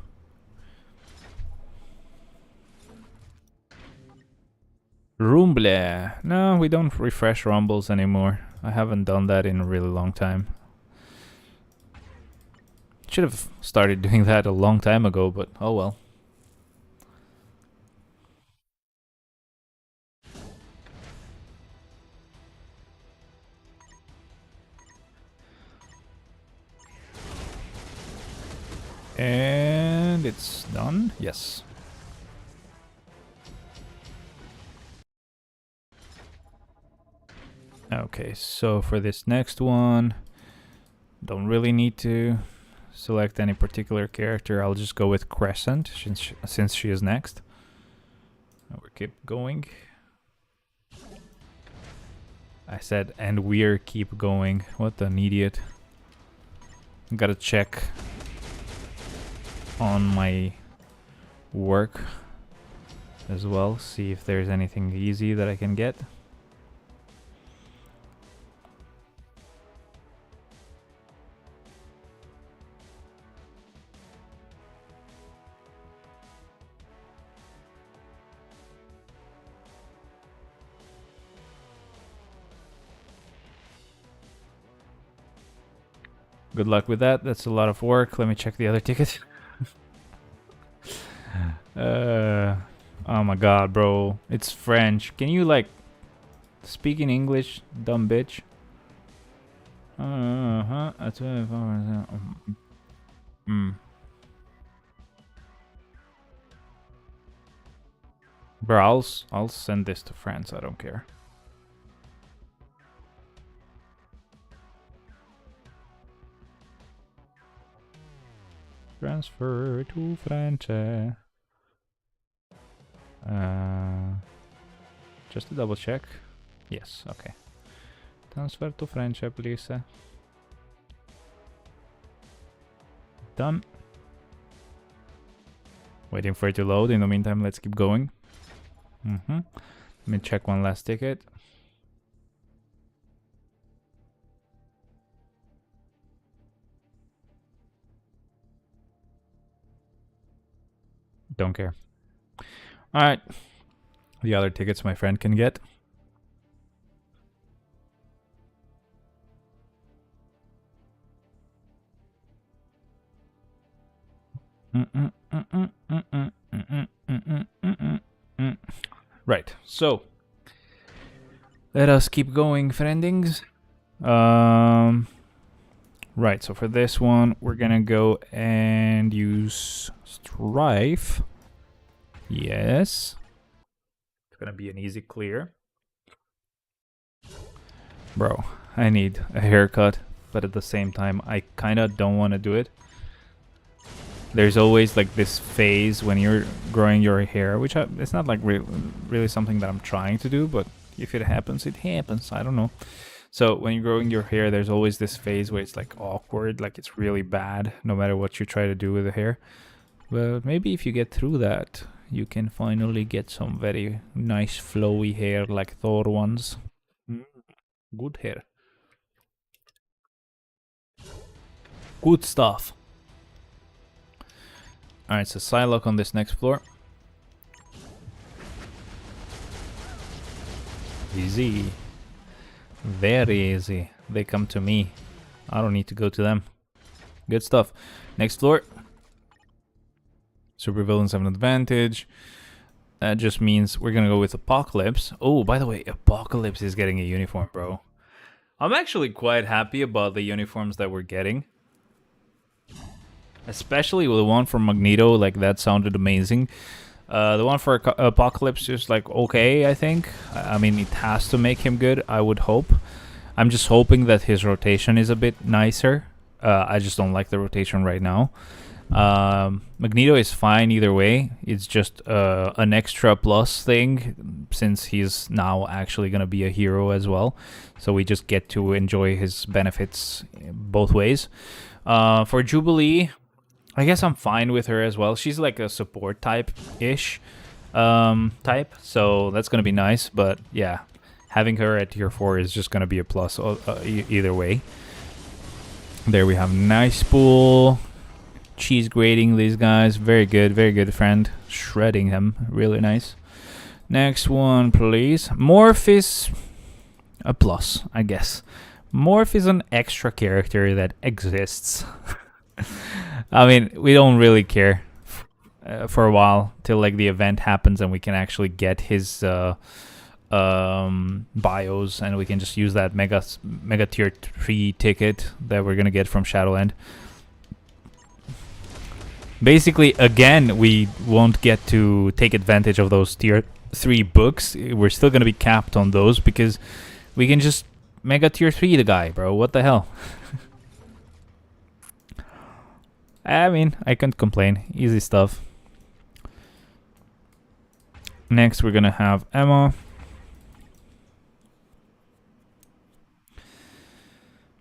Rumble. No, we don't refresh rumbles anymore. I haven't done that in a really long time. Should have started doing that a long time ago, but oh well. And it's done. Yes. Okay, so for this next one, don't really need to select any particular character. I'll just go with Crescent since she is next. We keep going. I said, and we're keep going. What an idiot. Gotta check on my work as well, see if there's anything easy that I can get. Good luck with that. That's a lot of work. Let me check the other ticket. Oh my god, bro. It's French. Can you, like, speak in English, dumb bitch? Bro, I'll send this to France. I don't care. Transfer to France. Just to double check. Yes, okay. Transfer to French, please. Done. Waiting for it to load. In the meantime, let's keep going. Let me check one last ticket. Don't care. Alright. The other tickets my friend can get. Right, so let us keep going, friendings. Right, so for this one, we're gonna go and use Strife. Yes. It's gonna be an easy clear. Bro, I need a haircut, but at the same time, I kinda don't want to do it. There's always like this phase when you're growing your hair, which it's not like really something that I'm trying to do, but if it happens, it happens. I don't know. So when you're growing your hair, there's always this phase where it's like awkward, like it's really bad, no matter what you try to do with the hair. But maybe if you get through that, you can finally get some very nice flowy hair like Thor ones. Good hair. Good stuff. Alright, so Psylocke on this next floor. Easy. Very easy. They come to me. I don't need to go to them. Good stuff. Next floor. Supervillains have an advantage. That just means we're gonna go with Apocalypse. Oh, by the way, Apocalypse is getting a uniform, bro. I'm actually quite happy about the uniforms that we're getting. Especially with the one from Magneto, like that sounded amazing. The one for Apocalypse is like okay, I think. I mean, it has to make him good, I would hope. I'm just hoping that his rotation is a bit nicer. I just don't like the rotation right now. Magneto is fine either way. It's just an extra plus thing since he's now actually going to be a hero as well. So we just get to enjoy his benefits both ways. For Jubilee, I guess I'm fine with her as well. She's like a support type-ish type, so that's going to be nice. But yeah, having her at tier 4 is just going to be a plus either way. There we have Nice Spool. Cheese grating these guys. Very good friend. Shredding him. Really nice. Next one, please. Morph is a plus, I guess. Morph is an extra character that exists. I mean, we don't really care for a while till like the event happens and we can actually get his bios, and we can just use that mega tier 3 ticket that we're gonna get from Shadowland. Basically, again, we won't get to take advantage of those tier 3 books. We're still gonna be capped on those because we can just mega tier 3 the guy, bro. What the hell? I mean, I can't complain. Easy stuff. Next, we're gonna have Emma.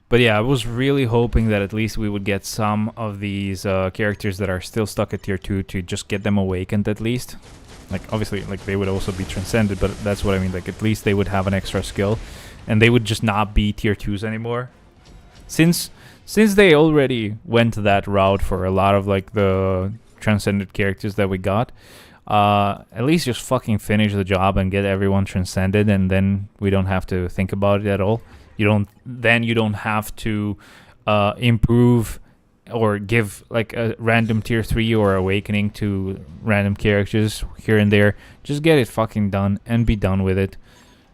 But yeah, I was really hoping that at least we would get some of these characters that are still stuck at tier 2 to just get them awakened at least. Like, obviously, like they would also be transcended, but that's what I mean. Like, at least they would have an extra skill, and they would just not be tier 2s anymore. Since they already went that route for a lot of like the transcended characters that we got, at least just fucking finish the job and get everyone transcended, and then we don't have to think about it at all. You don't have to improve or give like a random tier 3 or awakening to random characters here and there. Just get it fucking done and be done with it.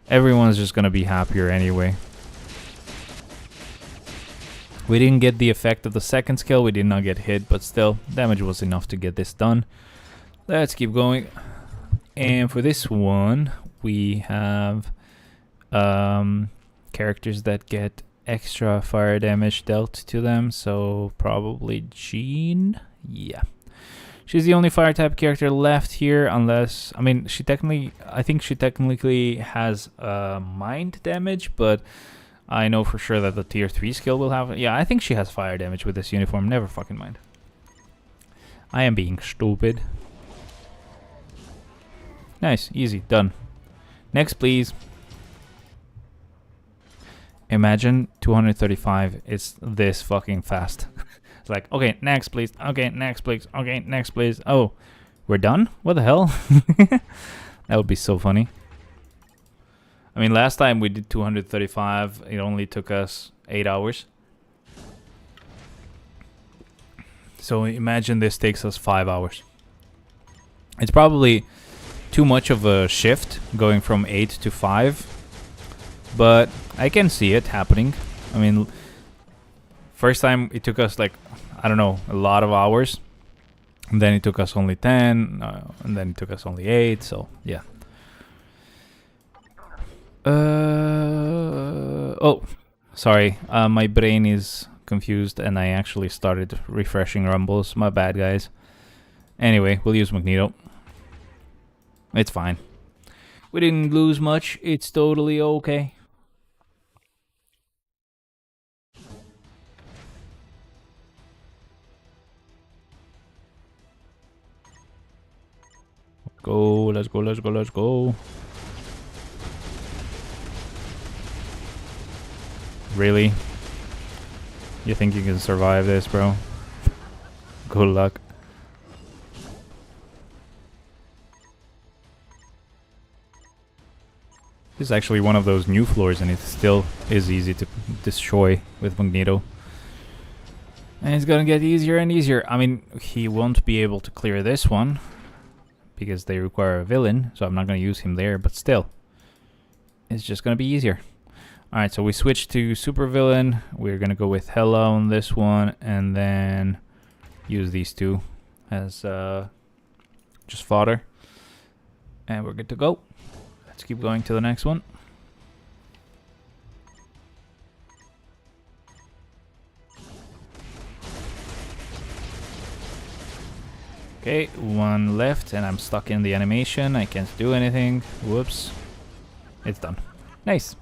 Everyone's just gonna be happier anyway. We didn't get the effect of the second skill. We did not get hit, but still, damage was enough to get this done. Let's keep going. And for this one, we have characters that get extra fire damage dealt to them, so probably Jean. Yeah, she's the only fire type character left here, unless, I mean, I think she technically has mind damage, but I know for sure that the tier 3 skill will have it. Yeah, I think she has fire damage with this uniform. Never fucking mind. I am being stupid. Nice, easy, done. Next, please. Imagine 235 is this fucking fast. It's like, okay, next please. Okay, next please. Okay, next please. Oh, we're done? What the hell? That would be so funny. I mean, last time we did 235, it only took us 8 hours. So imagine this takes us 5 hours. It's probably too much of a shift going from 8 to 5. But I can see it happening. I mean, first time it took us like, I don't know, a lot of hours. And then it took us only 10. And then it took us only 8. So, yeah. Oh, sorry. My brain is confused and I actually started refreshing rumbles. My bad, guys. Anyway, we'll use Magneto. It's fine. We didn't lose much. It's totally okay. Let's go. Really? You think you can survive this, bro? Good luck. This is actually one of those new floors, and it still is easy to destroy with Magneto. And it's gonna get easier and easier. I mean, he won't be able to clear this one because they require a villain, so I'm not gonna use him there, but still. It's just gonna be easier. Alright, so we switch to super villain. We're gonna go with Hela on this one, and then use these two as just fodder. And we're good to go. Let's keep going to the next one. Okay, one left and I'm stuck in the animation. I can't do anything. Whoops. It's done. Nice.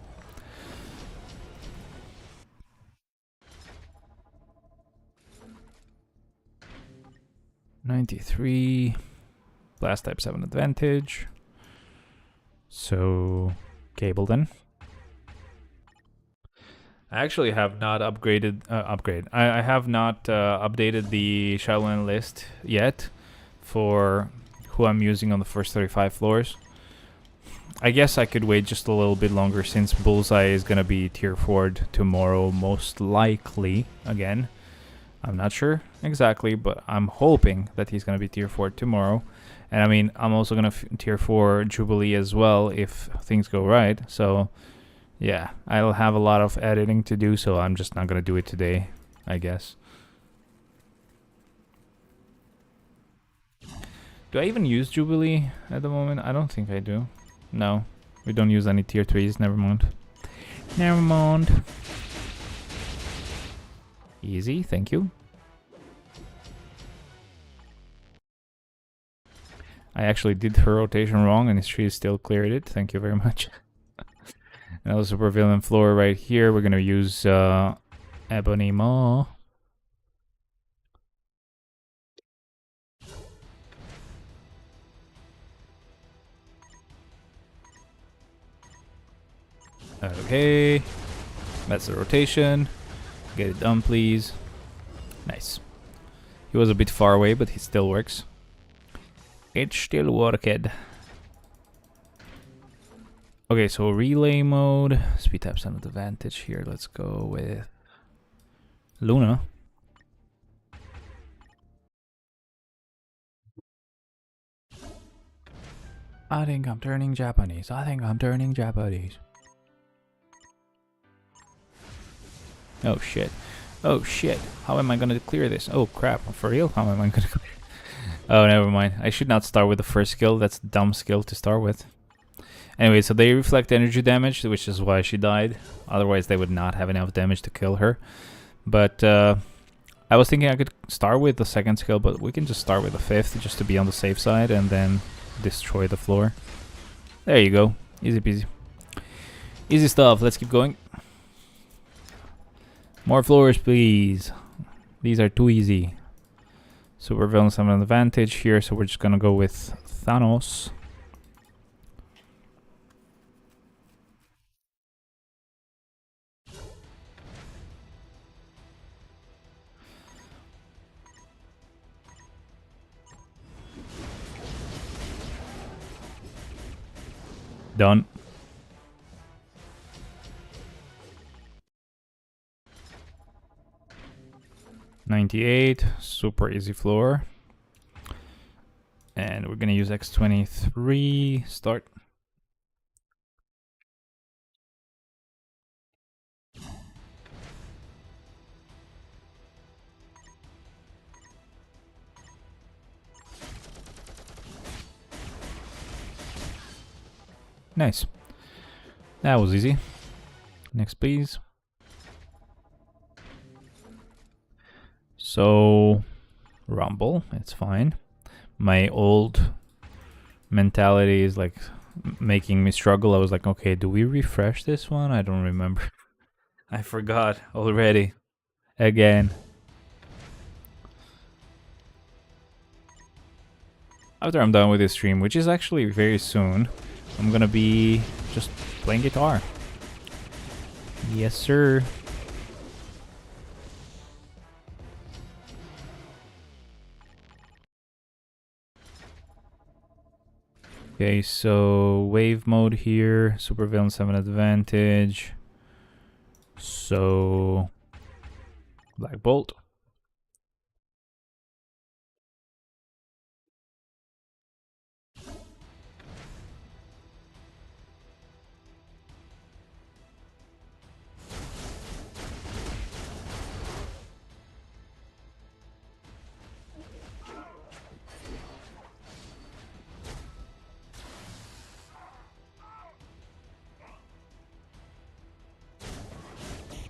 $93. Blast types have an advantage. So, cable then. I actually have not upgraded. I have not updated the Shadowland list yet for who I'm using on the first 35 floors. I guess I could wait just a little bit longer since Bullseye is gonna be tier 4'd tomorrow, most likely. Again, I'm not sure exactly, but I'm hoping that he's gonna be tier 4 tomorrow. And I mean, I'm also gonna tier 4 Jubilee as well if things go right. So yeah, I'll have a lot of editing to do, so I'm just not gonna do it today, I guess. Do I even use Jubilee at the moment? I don't think I do. No, we don't use any tier 3s, never mind. Never mind. Easy, thank you. I actually did her rotation wrong and she still cleared it, thank you very much. Another super villain floor right here. We're gonna use Ebony Maw. Okay, that's the rotation. Get it done, please. Nice. He was a bit far away, but he still works. It still worked. Okay, so relay mode. Speed types an advantage here. Let's go with Luna. I think I'm turning Japanese. I think I'm turning Japanese. Oh shit. Oh shit. How am I gonna clear this? Oh crap. For real? How am I gonna clear? Oh, never mind. I should not start with the first skill. That's a dumb skill to start with. Anyway, so they reflect energy damage, which is why she died. Otherwise, they would not have enough damage to kill her. But I was thinking I could start with the second skill, but we can just start with the fifth just to be on the safe side and then destroy the floor. There you go. Easy peasy. Easy stuff. Let's keep going. More floors, please. These are too easy. Super villains have an advantage here, so we're just gonna go with Thanos. Done. $98, super easy floor. And we're gonna use X23, start. Nice. That was easy. Next, please. So, Rumble, it's fine. My old mentality is like making me struggle. I was like, okay, do we refresh this one? I don't remember. I forgot already. Again. After I'm done with this stream, which is actually very soon, I'm gonna be just playing guitar. Yes, sir. Okay, so wave mode here. Super villains have an advantage. So Black Bolt.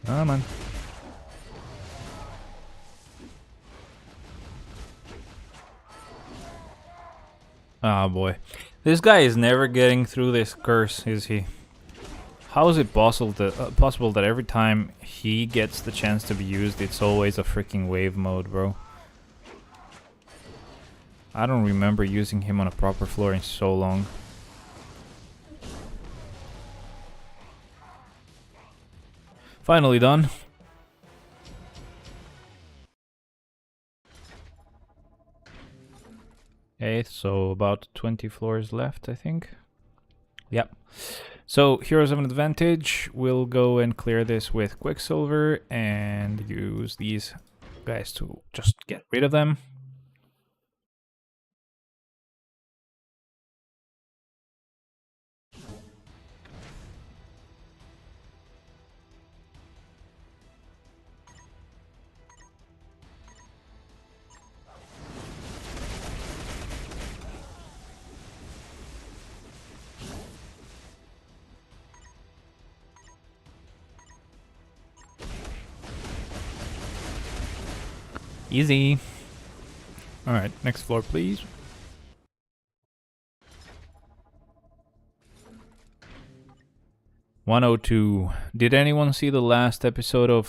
Oh man. Oh boy. This guy is never getting through this curse, is he? How is it possible that every time he gets the chance to be used, it's always a freaking wave mode, bro? I don't remember using him on a proper floor in so long. Finally done. Okay, so about 20 floors left, I think. Yep. So, Heroes have an advantage. We'll go and clear this with Quicksilver and use these guys to just get rid of them. Easy. Alright, next floor, please. 102. Did anyone see the last episode of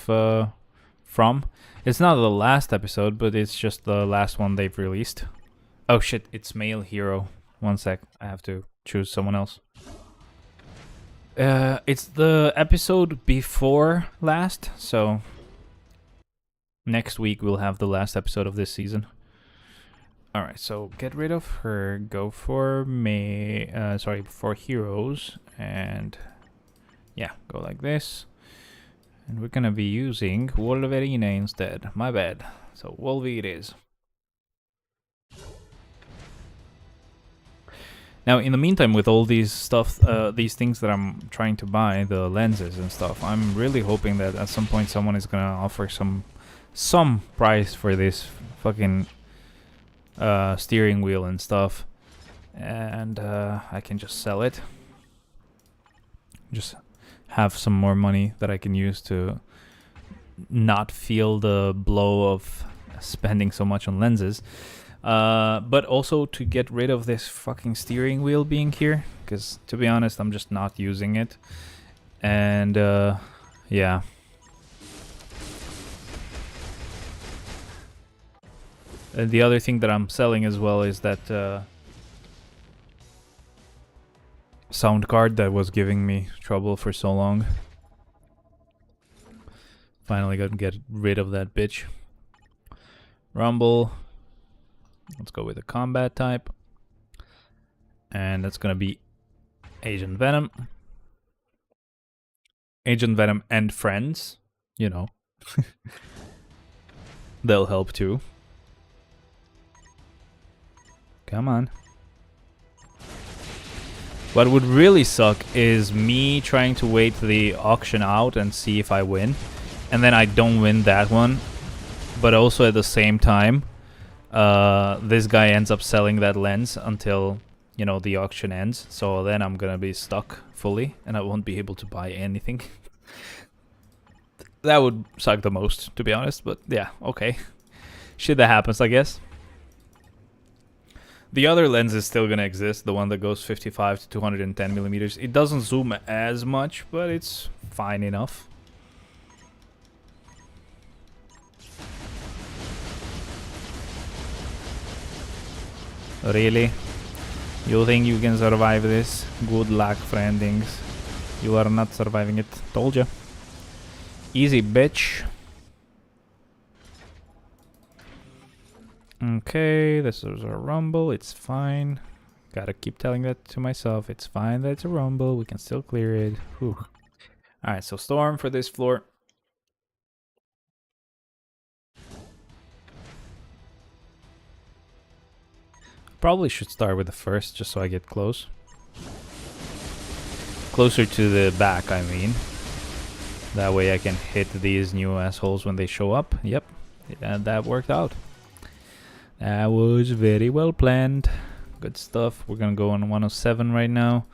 From? It's not the last episode, but it's just the last one they've released. Oh shit, it's male hero. One sec, I have to choose someone else. It's the episode before last, so next week we'll have the last episode of this season. Alright, so get rid of her, go for for heroes, and yeah, go like this. And we're gonna be using Wolverine instead. My bad. So Wolvie it is. Now, in the meantime, with all these these things that I'm trying to buy, the lenses and stuff, I'm really hoping that at some point someone is gonna offer some price for this fucking steering wheel and stuff, and I can just sell it. Just have some more money that I can use to not feel the blow of spending so much on lenses. But also to get rid of this fucking steering wheel being here, because to be honest, I'm just not using it. And yeah. And the other thing that I'm selling as well is that sound card that was giving me trouble for so long. Finally got to get rid of that bitch. Rumble. Let's go with a combat type. And that's gonna be Agent Venom. Agent Venom and friends, you know. They'll help too. Come on. What would really suck is me trying to wait the auction out and see if I win. And then I don't win that one. But also at the same time, this guy ends up selling that lens until, you know, the auction ends. So then I'm gonna be stuck fully and I won't be able to buy anything. That would suck the most, to be honest. But yeah, okay. Shit that happens, I guess. The other lens is still gonna exist, the one that goes 55 to 210 millimeters. It doesn't zoom as much, but it's fine enough. Really? You think you can survive this? Good luck, friendings. You are not surviving it. Told you. Easy, bitch. Okay, this is a rumble. It's fine. Gotta keep telling that to myself. It's fine that it's a rumble. We can still clear it. Whew. Alright, so storm for this floor. Probably should start with the first, just so I get close. Closer to the back, I mean. That way I can hit these new assholes when they show up. Yep, and that worked out. That was very well planned. Good stuff. We're gonna go on 107 right now.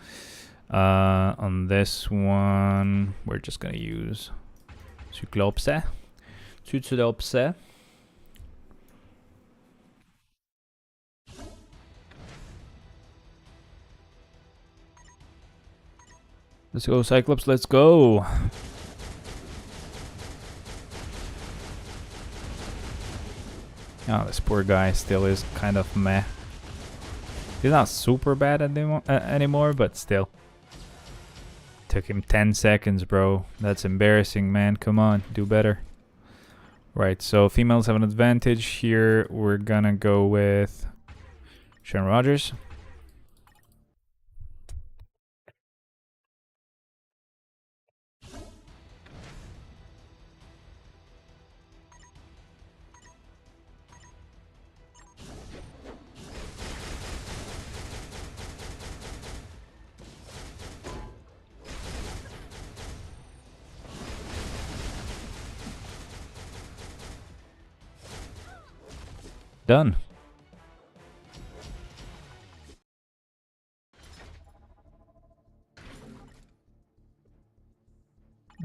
On this one, we're just gonna use Cyclops. Cyclops. Let's go, Cyclops, let's go! Oh, this poor guy still is kind of meh. He's not super bad anymore, but still. Took him 10 seconds, bro. That's embarrassing, man. Come on, do better. Right, so females have an advantage here. We're gonna go with Sharon Rogers. Done.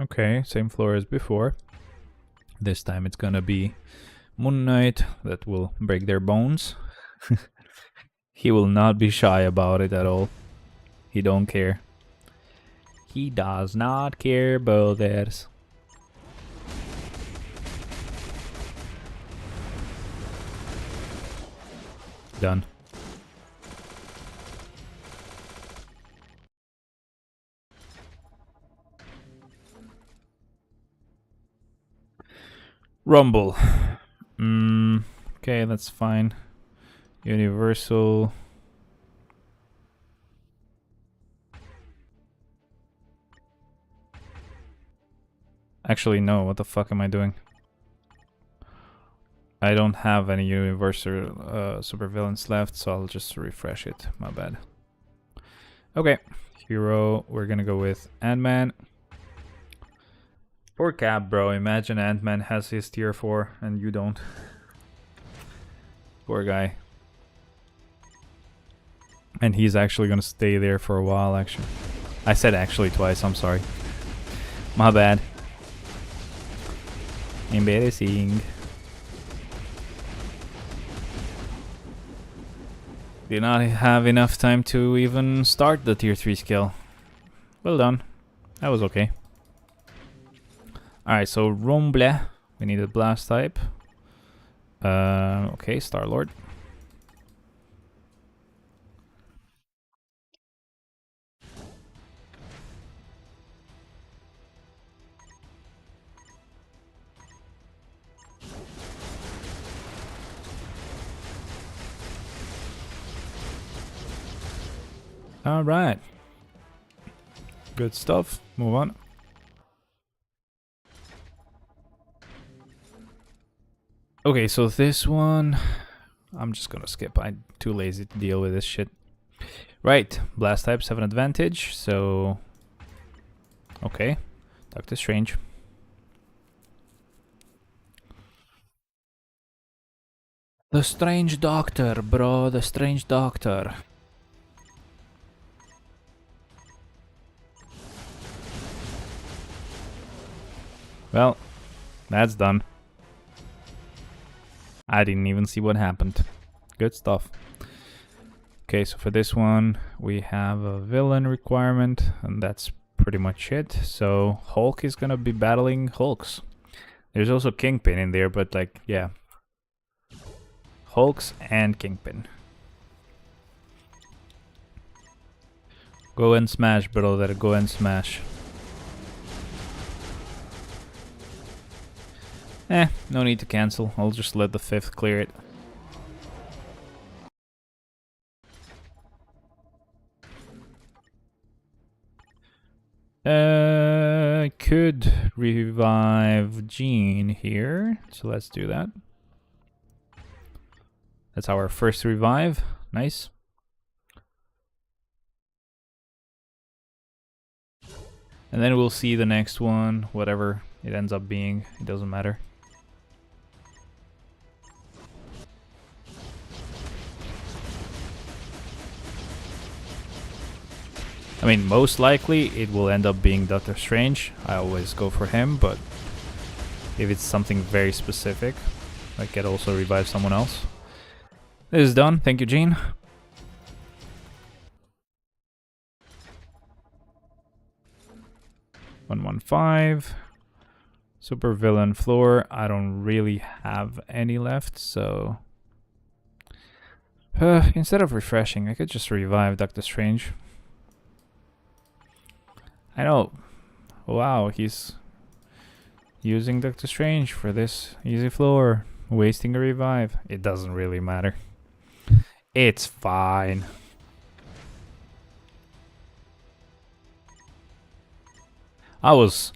Okay, same floor as before. This time it's gonna be Moon Knight that will break their bones. He will not be shy about it at all. He don't care. He does not care, brothers. Done. Rumble. Okay, that's fine. Universal. Actually, no. What the fuck am I doing? I don't have any Universal supervillains left, so I'll just refresh it. My bad. Okay. Hero. We're gonna go with Ant-Man. Poor Cap, bro. Imagine Ant-Man has his tier 4 and you don't. Poor guy. And he's actually gonna stay there for a while, actually. I said actually twice, I'm sorry. My bad. Embarrassing. Did not have enough time to even start the tier 3 skill. Well done. That was okay. Alright, so Rumble. We need a blast type. Okay, Star-Lord. Alright. Good stuff. Move on. Okay, so this one, I'm just gonna skip. I'm too lazy to deal with this shit. Right, blast types have an advantage, so... Okay, Doctor Strange. The Strange Doctor, bro, the Strange Doctor. Well, that's done. I didn't even see what happened. Good stuff. Okay, so for this one, we have a villain requirement, and that's pretty much it. So Hulk is gonna be battling Hulks. There's also Kingpin in there, but like, yeah. Hulks and Kingpin. Go and smash, brother, go and smash. No need to cancel. I'll just let the 5th clear it. Could revive Jean here. So let's do that. That's our first revive. Nice. And then we'll see the next one, whatever it ends up being. It doesn't matter. I mean, most likely it will end up being Doctor Strange. I always go for him, but if it's something very specific, I can also revive someone else. This is done. Thank you, Jean. 115. Super villain floor. I don't really have any left, so instead of refreshing, I could just revive Doctor Strange. I know. Wow, he's using Doctor Strange for this easy floor, wasting a revive. It doesn't really matter. It's fine. I was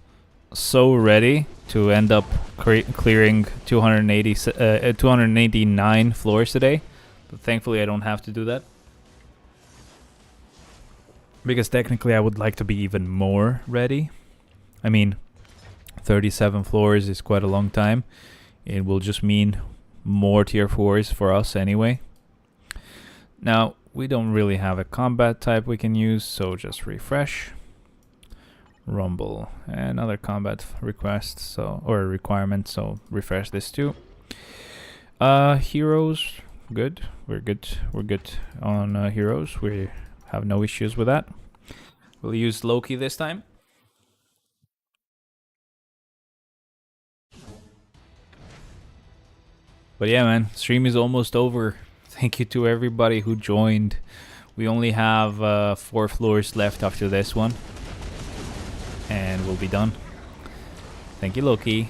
so ready to end up clearing 289 floors today, but thankfully I don't have to do that. Because technically I would like to be even more ready. I mean, 37 floors is quite a long time. It will just mean more tier 4s for us anyway. Now, we don't really have a combat type we can use, so just refresh. Rumble. Another combat request, so or requirement, so refresh this too. Heroes, good. We're good on heroes. We have no issues with that. We'll use Loki this time. But yeah, man, stream is almost over. Thank you to everybody who joined. We only have 4 floors left after this one. And we'll be done. Thank you, Loki.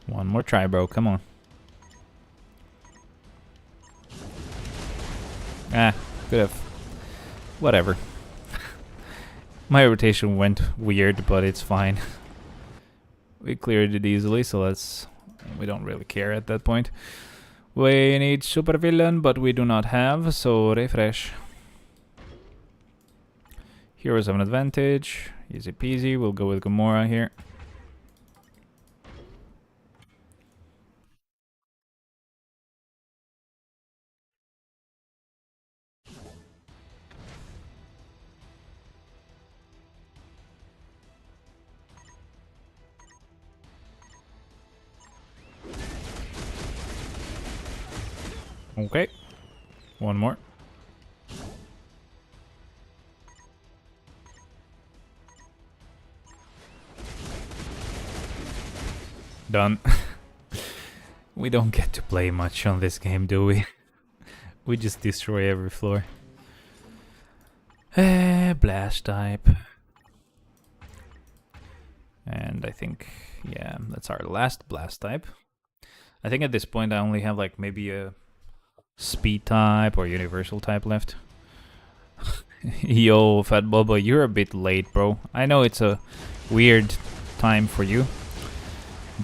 One more try, bro. Come on. Could have. Whatever. My rotation went weird, but it's fine. We cleared it easily, so we don't really care at that point. We need super villain, but we do not have, so refresh. Heroes have an advantage. Easy peasy. We'll go with Gamora here. Okay. One more. Done. We don't get to play much on this game, do we? We just destroy every floor. Blast type. And I think, yeah, that's our last blast type. I think at this point I only have like maybe a speed type or universal type left. Yo, Fat Bubba, you're a bit late, bro. I know it's a weird time for you,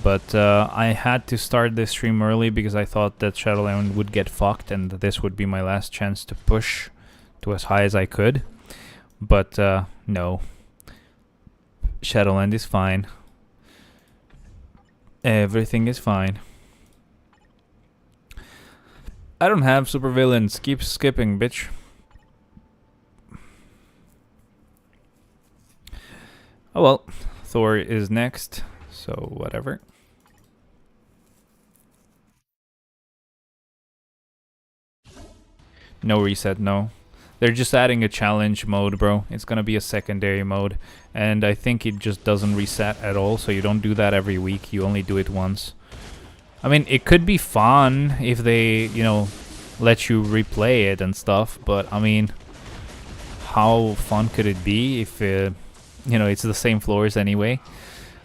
but I had to start this stream early because I thought that Shadowland would get fucked and this would be my last chance to push to as high as I could. But no. Shadowland is fine. Everything is fine. I don't have super villains. Keep skipping, bitch. Oh well, Thor is next, so whatever. No reset, no. They're just adding a challenge mode, bro. It's gonna be a secondary mode, and I think it just doesn't reset at all, so you don't do that every week, you only do it once. I mean, it could be fun if they, you know, let you replay it and stuff, but I mean, how fun could it be if, you know, it's the same floors anyway?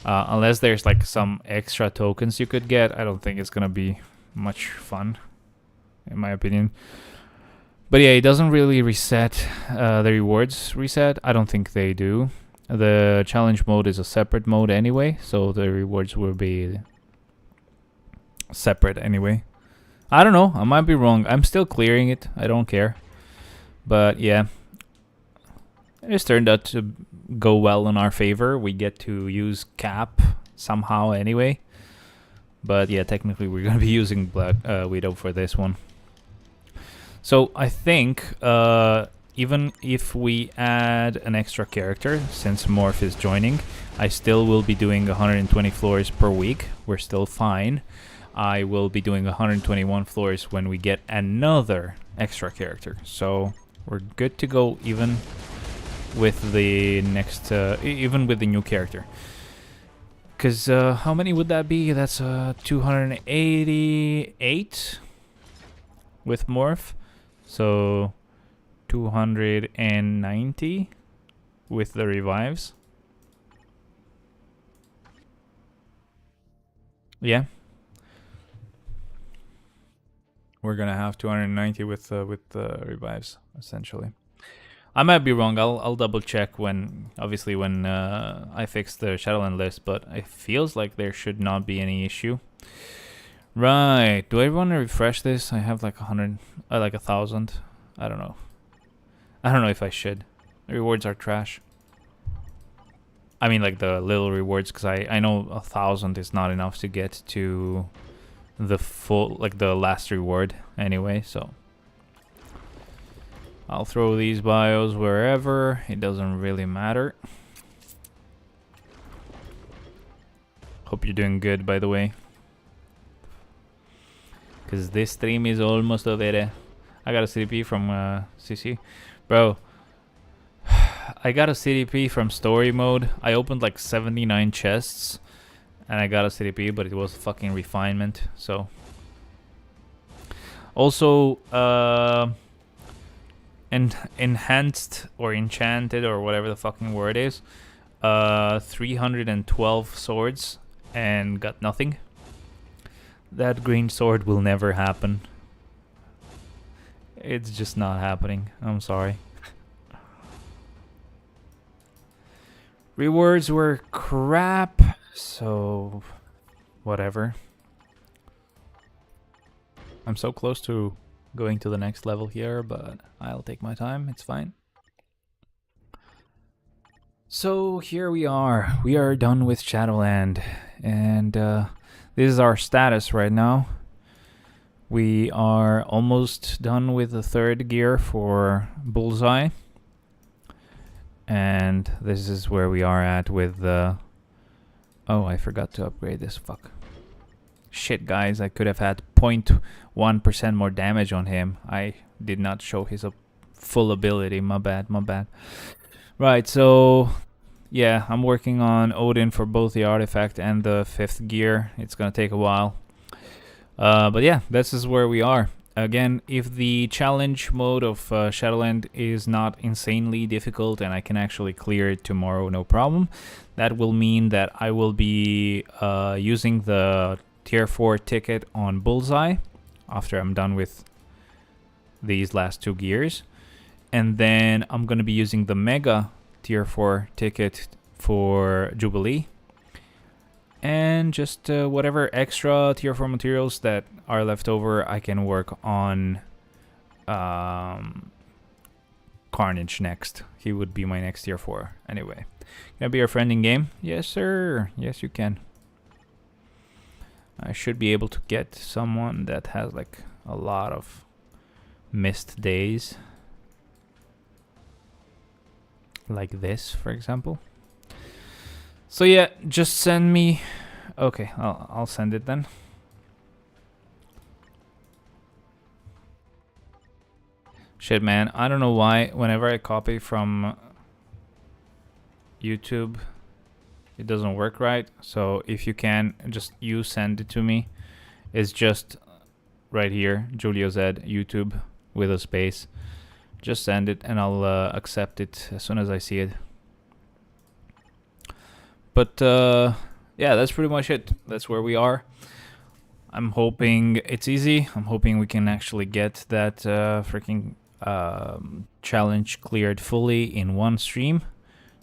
Unless there's like some extra tokens you could get, I don't think it's gonna be much fun, in my opinion. But yeah, it doesn't really reset, the rewards reset. I don't think they do. The challenge mode is a separate mode anyway, so the rewards will be separate anyway. I don't know, I might be wrong. I'm still clearing it, I don't care. But yeah, it's turned out to go well in our favor. We get to use Cap somehow anyway. But yeah, technically we're gonna be using Black Widow for this one. So I think even if we add an extra character, since Morph is joining, I still will be doing 120 floors per week. We're still fine. I will be doing 121 floors when we get another extra character. So we're good to go even with the next, even with the new character. Because how many would that be? That's 288 with Morph. So 290 with the revives. Yeah. We're gonna have 290 with revives, essentially. I might be wrong. I'll double check when, obviously, when I fix the Shadowland list, but it feels like there should not be any issue. Right. Do I want to refresh this? I have like 100, like 1,000. I don't know. I don't know if I should. The rewards are trash. I mean, like the little rewards, because I know 1,000 is not enough to get to the full, like the last reward anyway, so I'll throw these bios wherever. It doesn't really matter. Hope you're doing good, by the way, because this stream is almost over. I got a CDP from CC. Bro, I got a CDP from story mode. I opened like 79 chests and I got a CDP, but it was fucking refinement. So also enhanced or enchanted or whatever the fucking word is, 312 swords and got nothing. That green sword will never happen. It's just not happening. I'm sorry. Rewards were crap, so whatever. I'm so close to going to the next level here, but I'll take my time. It's fine. So here we are. We are done with Shadowland, and this is our status right now. We are almost done with the third gear for Bullseye. And this is where we are at with the... Oh, I forgot to upgrade this. Fuck. Shit, guys. I could have had 0.1% more damage on him. I did not show his full ability. My bad, my bad. Right, so... Yeah, I'm working on Odin for both the artifact and the 5th gear. It's gonna take a while. But yeah, this is where we are. Again, if the challenge mode of Shadowland is not insanely difficult and I can actually clear it tomorrow, no problem, that will mean that I will be using the tier 4 ticket on Bullseye after I'm done with these last 2 gears. And then I'm going to be using the Mega tier 4 ticket for Jubilee. And just whatever extra tier 4 materials that are left over, I can work on Carnage next. He would be my next tier 4 anyway. Can I be your friend in game? Yes, sir. Yes, you can. I should be able to get someone that has like a lot of missed days. Like this, for example. So yeah, just send me... Okay, I'll send it then. Shit, man, I don't know why whenever I copy from YouTube, it doesn't work right. So if you can, just send it to me. It's just right here, Julio Z, YouTube, with a space. Just send it and I'll accept it as soon as I see it. But yeah, that's pretty much it. That's where we are. I'm hoping it's easy. I'm hoping we can actually get that freaking challenge cleared fully in one stream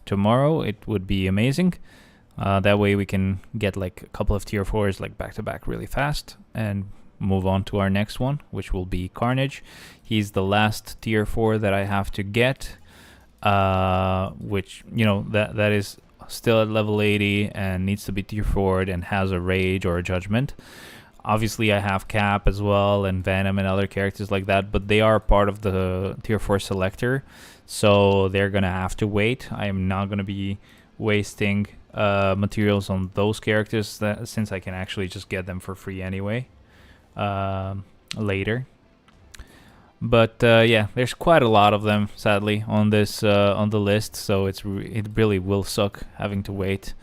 tomorrow. It would be amazing. That way we can get like a couple of tier 4s like back to back really fast and move on to our next one, which will be Carnage. He's the last tier 4 that I have to get, which, you know, that is still at level 80 and needs to be tier 4'd and has a Rage or a Judgment. Obviously I have Cap as well and Venom and other characters like that, but they are part of the tier 4 selector, so they're gonna have to wait. I am not gonna be wasting materials on those characters since I can actually just get them for free anyway later. But yeah, there's quite a lot of them, sadly, on this on the list. So it really will suck having to wait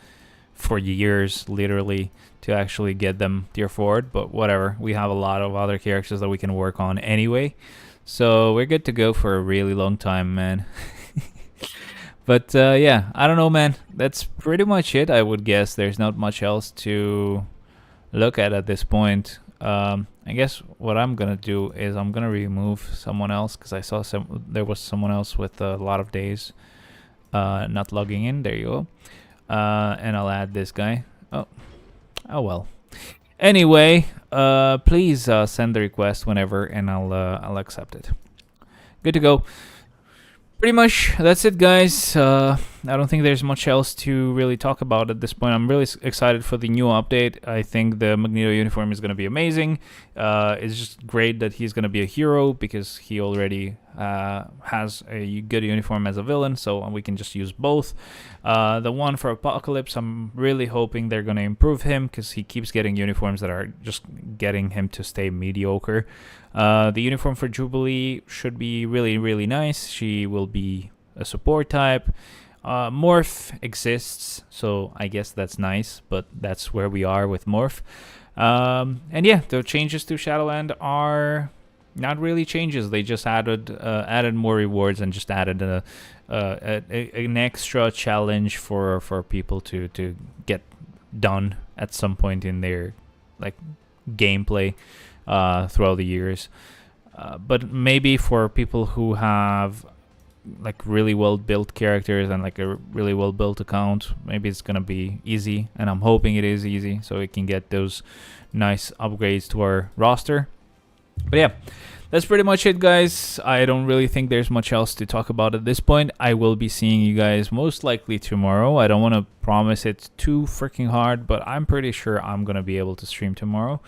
for years, literally, to actually get them tier 4. But whatever, we have a lot of other characters that we can work on anyway. So we're good to go for a really long time, man. But yeah, I don't know, man. That's pretty much it, I would guess. There's not much else to look at this point. I guess what I'm gonna do is I'm gonna remove someone else because I saw there was someone else with a lot of days not logging in. There you go. And I'll add this guy. Oh well. Anyway, please send the request whenever, and I'll accept it. Good to go. Pretty much that's it, guys. I don't think there's much else to really talk about at this point. I'm really excited for the new update. I think the Magneto uniform is going to be amazing. It's just great that he's going to be a hero because he already has a good uniform as a villain, so we can just use both. The one for Apocalypse, I'm really hoping they're going to improve him because he keeps getting uniforms that are just getting him to stay mediocre. The uniform for Jubilee should be really, really nice. She will be a support type. Morph exists, so I guess that's nice, but that's where we are with Morph. And yeah, the changes to Shadowland are not really changes. They just added more rewards and just added an extra challenge for people to get done at some point in their like gameplay throughout the years. But maybe for people who have like really well built characters and like a really well built account, maybe it's gonna be easy, and I'm hoping it is easy so we can get those nice upgrades to our roster. But yeah, that's pretty much it, guys. I don't really think there's much else to talk about at this point. I will be seeing you guys most likely tomorrow. I don't want to promise it too freaking hard, but I'm pretty sure I'm gonna be able to stream tomorrow.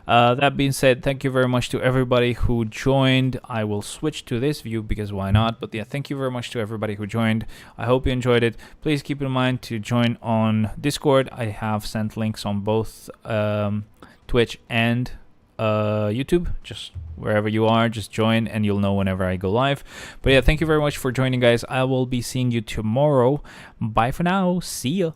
That being said, thank you very much to everybody who joined. I will switch to this view because why not? But yeah, thank you very much to everybody who joined. I hope you enjoyed it. Please keep in mind to join on Discord. I have sent links on both Twitch and YouTube. Just wherever you are, just join and you'll know whenever I go live. But yeah, thank you very much for joining, guys. I will be seeing you tomorrow. Bye for now. See ya.